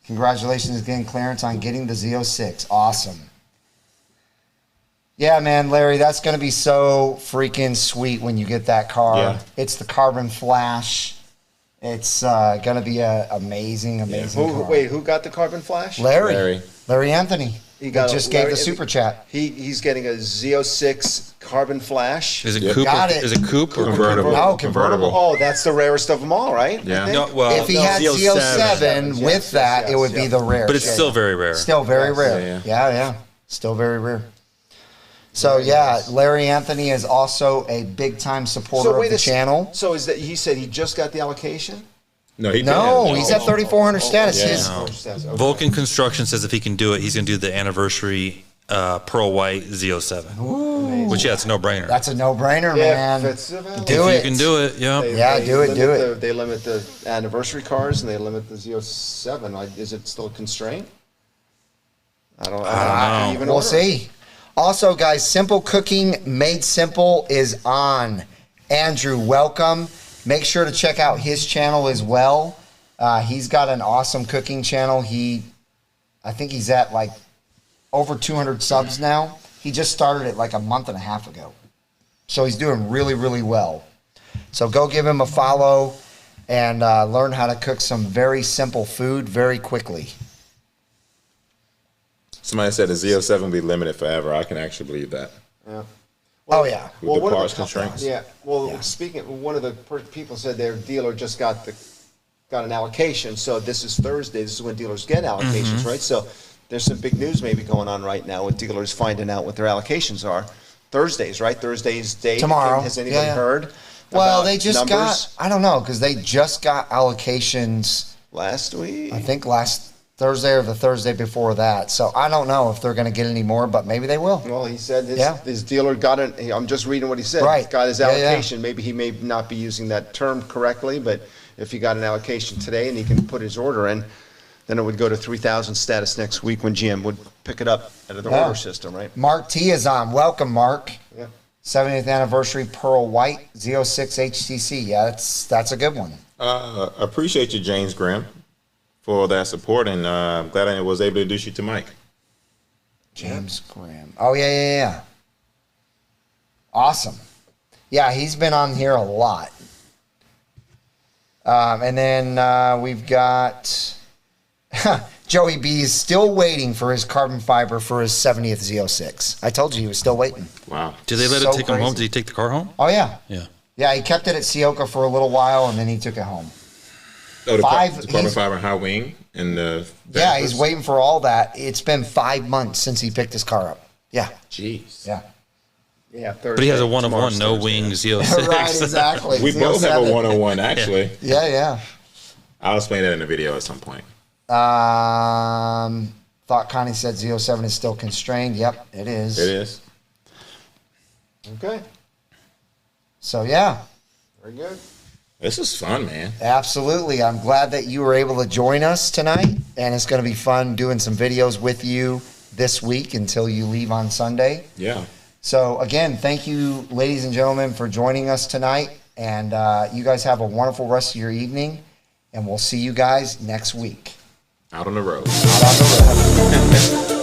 Speaker 2: Congratulations again, Clarence, on getting the Z06. Awesome. Yeah, man, Larry, that's going to be so freaking sweet when you get that car.
Speaker 3: Yeah.
Speaker 2: It's the carbon flash. It's going to be an amazing car.
Speaker 1: Who got the carbon flash?
Speaker 2: Larry Anthony.
Speaker 1: He got
Speaker 2: just
Speaker 1: Larry
Speaker 2: gave the
Speaker 1: Anthony.
Speaker 2: super chat.
Speaker 1: He's getting a Z06 carbon flash.
Speaker 4: Is it
Speaker 3: Yep.
Speaker 4: coupe?
Speaker 2: Got it.
Speaker 4: Is it coupe or
Speaker 3: Convertible.
Speaker 2: No, convertible.
Speaker 1: Oh, that's the rarest of them all, right?
Speaker 3: Yeah.
Speaker 1: I think?
Speaker 4: No, well,
Speaker 2: If he had Z07 with
Speaker 1: yes,
Speaker 2: that,
Speaker 1: yes,
Speaker 2: it would
Speaker 1: yes.
Speaker 2: be the rare.
Speaker 4: but it's
Speaker 2: Yeah,
Speaker 4: still
Speaker 2: yeah.
Speaker 4: very rare.
Speaker 2: Still very
Speaker 1: Yes.
Speaker 2: rare.
Speaker 3: Yeah,
Speaker 2: Yeah, still very rare. So yeah, Larry Anthony is also a big time supporter of the channel.
Speaker 1: So is that he said he just got the allocation?
Speaker 3: No, he
Speaker 2: No,
Speaker 3: didn't.
Speaker 2: he's at 3,400 status.
Speaker 3: Yeah.
Speaker 2: His-
Speaker 1: Okay.
Speaker 4: Vulcan Construction says if he can do it, he's going to do the anniversary pearl white Z07. Which, yeah, it's a no-brainer.
Speaker 2: That's a no-brainer, man.
Speaker 1: If it's available.
Speaker 2: Do
Speaker 4: if
Speaker 2: it.
Speaker 4: you can do it, yeah.
Speaker 2: Yeah, do it.
Speaker 1: They limit the anniversary cars and they limit the Z07. Is it still a constraint? I don't know. Even
Speaker 2: We'll
Speaker 1: order.
Speaker 2: see. Also, guys, Simple Cooking Made Simple is on. Andrew, welcome. Make sure to check out his channel as well. He's got an awesome cooking channel. I think he's at like over 200 subs now. He just started it like a month and a half ago. So he's doing really, really well. So go give him a follow and learn how to cook some very simple food very quickly.
Speaker 3: Somebody said the Z07 will be limited forever. I can actually believe that.
Speaker 1: Yeah.
Speaker 2: Oh, yeah.
Speaker 3: With the
Speaker 1: one of
Speaker 3: parts constraints.
Speaker 1: Yeah. Well,
Speaker 2: Yeah.
Speaker 1: speaking, one of the people said their dealer just got an allocation. So this is Thursday. This is when dealers get allocations, right? So there's some big news maybe going on right now with dealers finding out what their allocations are. Thursdays, right? Thursday's date.
Speaker 2: Tomorrow.
Speaker 1: Has anybody
Speaker 2: Yeah.
Speaker 1: heard?
Speaker 2: Well,
Speaker 1: about
Speaker 2: they just
Speaker 1: numbers
Speaker 2: I don't know, because they just got allocations,
Speaker 1: last week.
Speaker 2: I think last Thursday or the Thursday before that. So I don't know if they're going to get any more, but maybe they will.
Speaker 1: Well, he said
Speaker 2: Yeah.
Speaker 1: his dealer got it. I'm just reading what he said.
Speaker 2: Right.
Speaker 1: Got his
Speaker 2: Yeah, yeah.
Speaker 1: allocation. Maybe he may not be using that term correctly, but if he got an allocation today and he can put his order in, then it would go to 3,000 status next week when GM would pick it up out of the
Speaker 2: Yeah.
Speaker 1: order system, right?
Speaker 2: Mark T is on. Welcome, Mark.
Speaker 1: Yeah.
Speaker 2: 70th anniversary Pearl White Z06 HTC. Yeah, that's a good one.
Speaker 3: Appreciate you, James Graham, for that support, and I'm glad I was able to introduce you to Mike.
Speaker 2: James Graham. Oh, yeah. Awesome. Yeah, he's been on here a lot. And then we've got Joey B is still waiting for his carbon fiber for his 70th Z06. I told you he was still waiting.
Speaker 3: Wow.
Speaker 4: Did they let
Speaker 2: So
Speaker 4: it take him home?
Speaker 2: crazy.
Speaker 4: Did he take the car home?
Speaker 2: Oh, yeah.
Speaker 4: Yeah.
Speaker 2: Yeah, he kept it at Sioka for a little while, and then he took it home.
Speaker 3: Oh, the
Speaker 2: Five-
Speaker 3: carbon
Speaker 2: he's-
Speaker 3: fiber high wing and the.
Speaker 2: Yeah, he's waiting for all that. It's been 5 months since he picked his car up. Yeah,
Speaker 3: Jeez.
Speaker 2: yeah.
Speaker 1: Yeah. Thursday.
Speaker 4: But he has a one of one,
Speaker 1: Tomorrow's
Speaker 4: no
Speaker 1: Thursday.
Speaker 4: wing Z06.
Speaker 2: Right, exactly.
Speaker 3: We both have a
Speaker 2: 07.
Speaker 3: 101, actually.
Speaker 2: Yeah.
Speaker 3: I'll explain that in the video at some point.
Speaker 2: Thought Connie said Z07 is still constrained. Yep, it is.
Speaker 3: It is.
Speaker 1: Okay.
Speaker 2: So, yeah,
Speaker 1: Very good.
Speaker 3: This is fun, man.
Speaker 2: absolutely. I'm glad that you were able to join us tonight, and it's going to be fun doing some videos with you this week until you leave on Sunday.
Speaker 3: Yeah.
Speaker 2: So, again, thank you, ladies and gentlemen, for joining us tonight, and you guys have a wonderful rest of your evening, and we'll see you guys next week.
Speaker 3: Out on the road.
Speaker 2: Out on the road.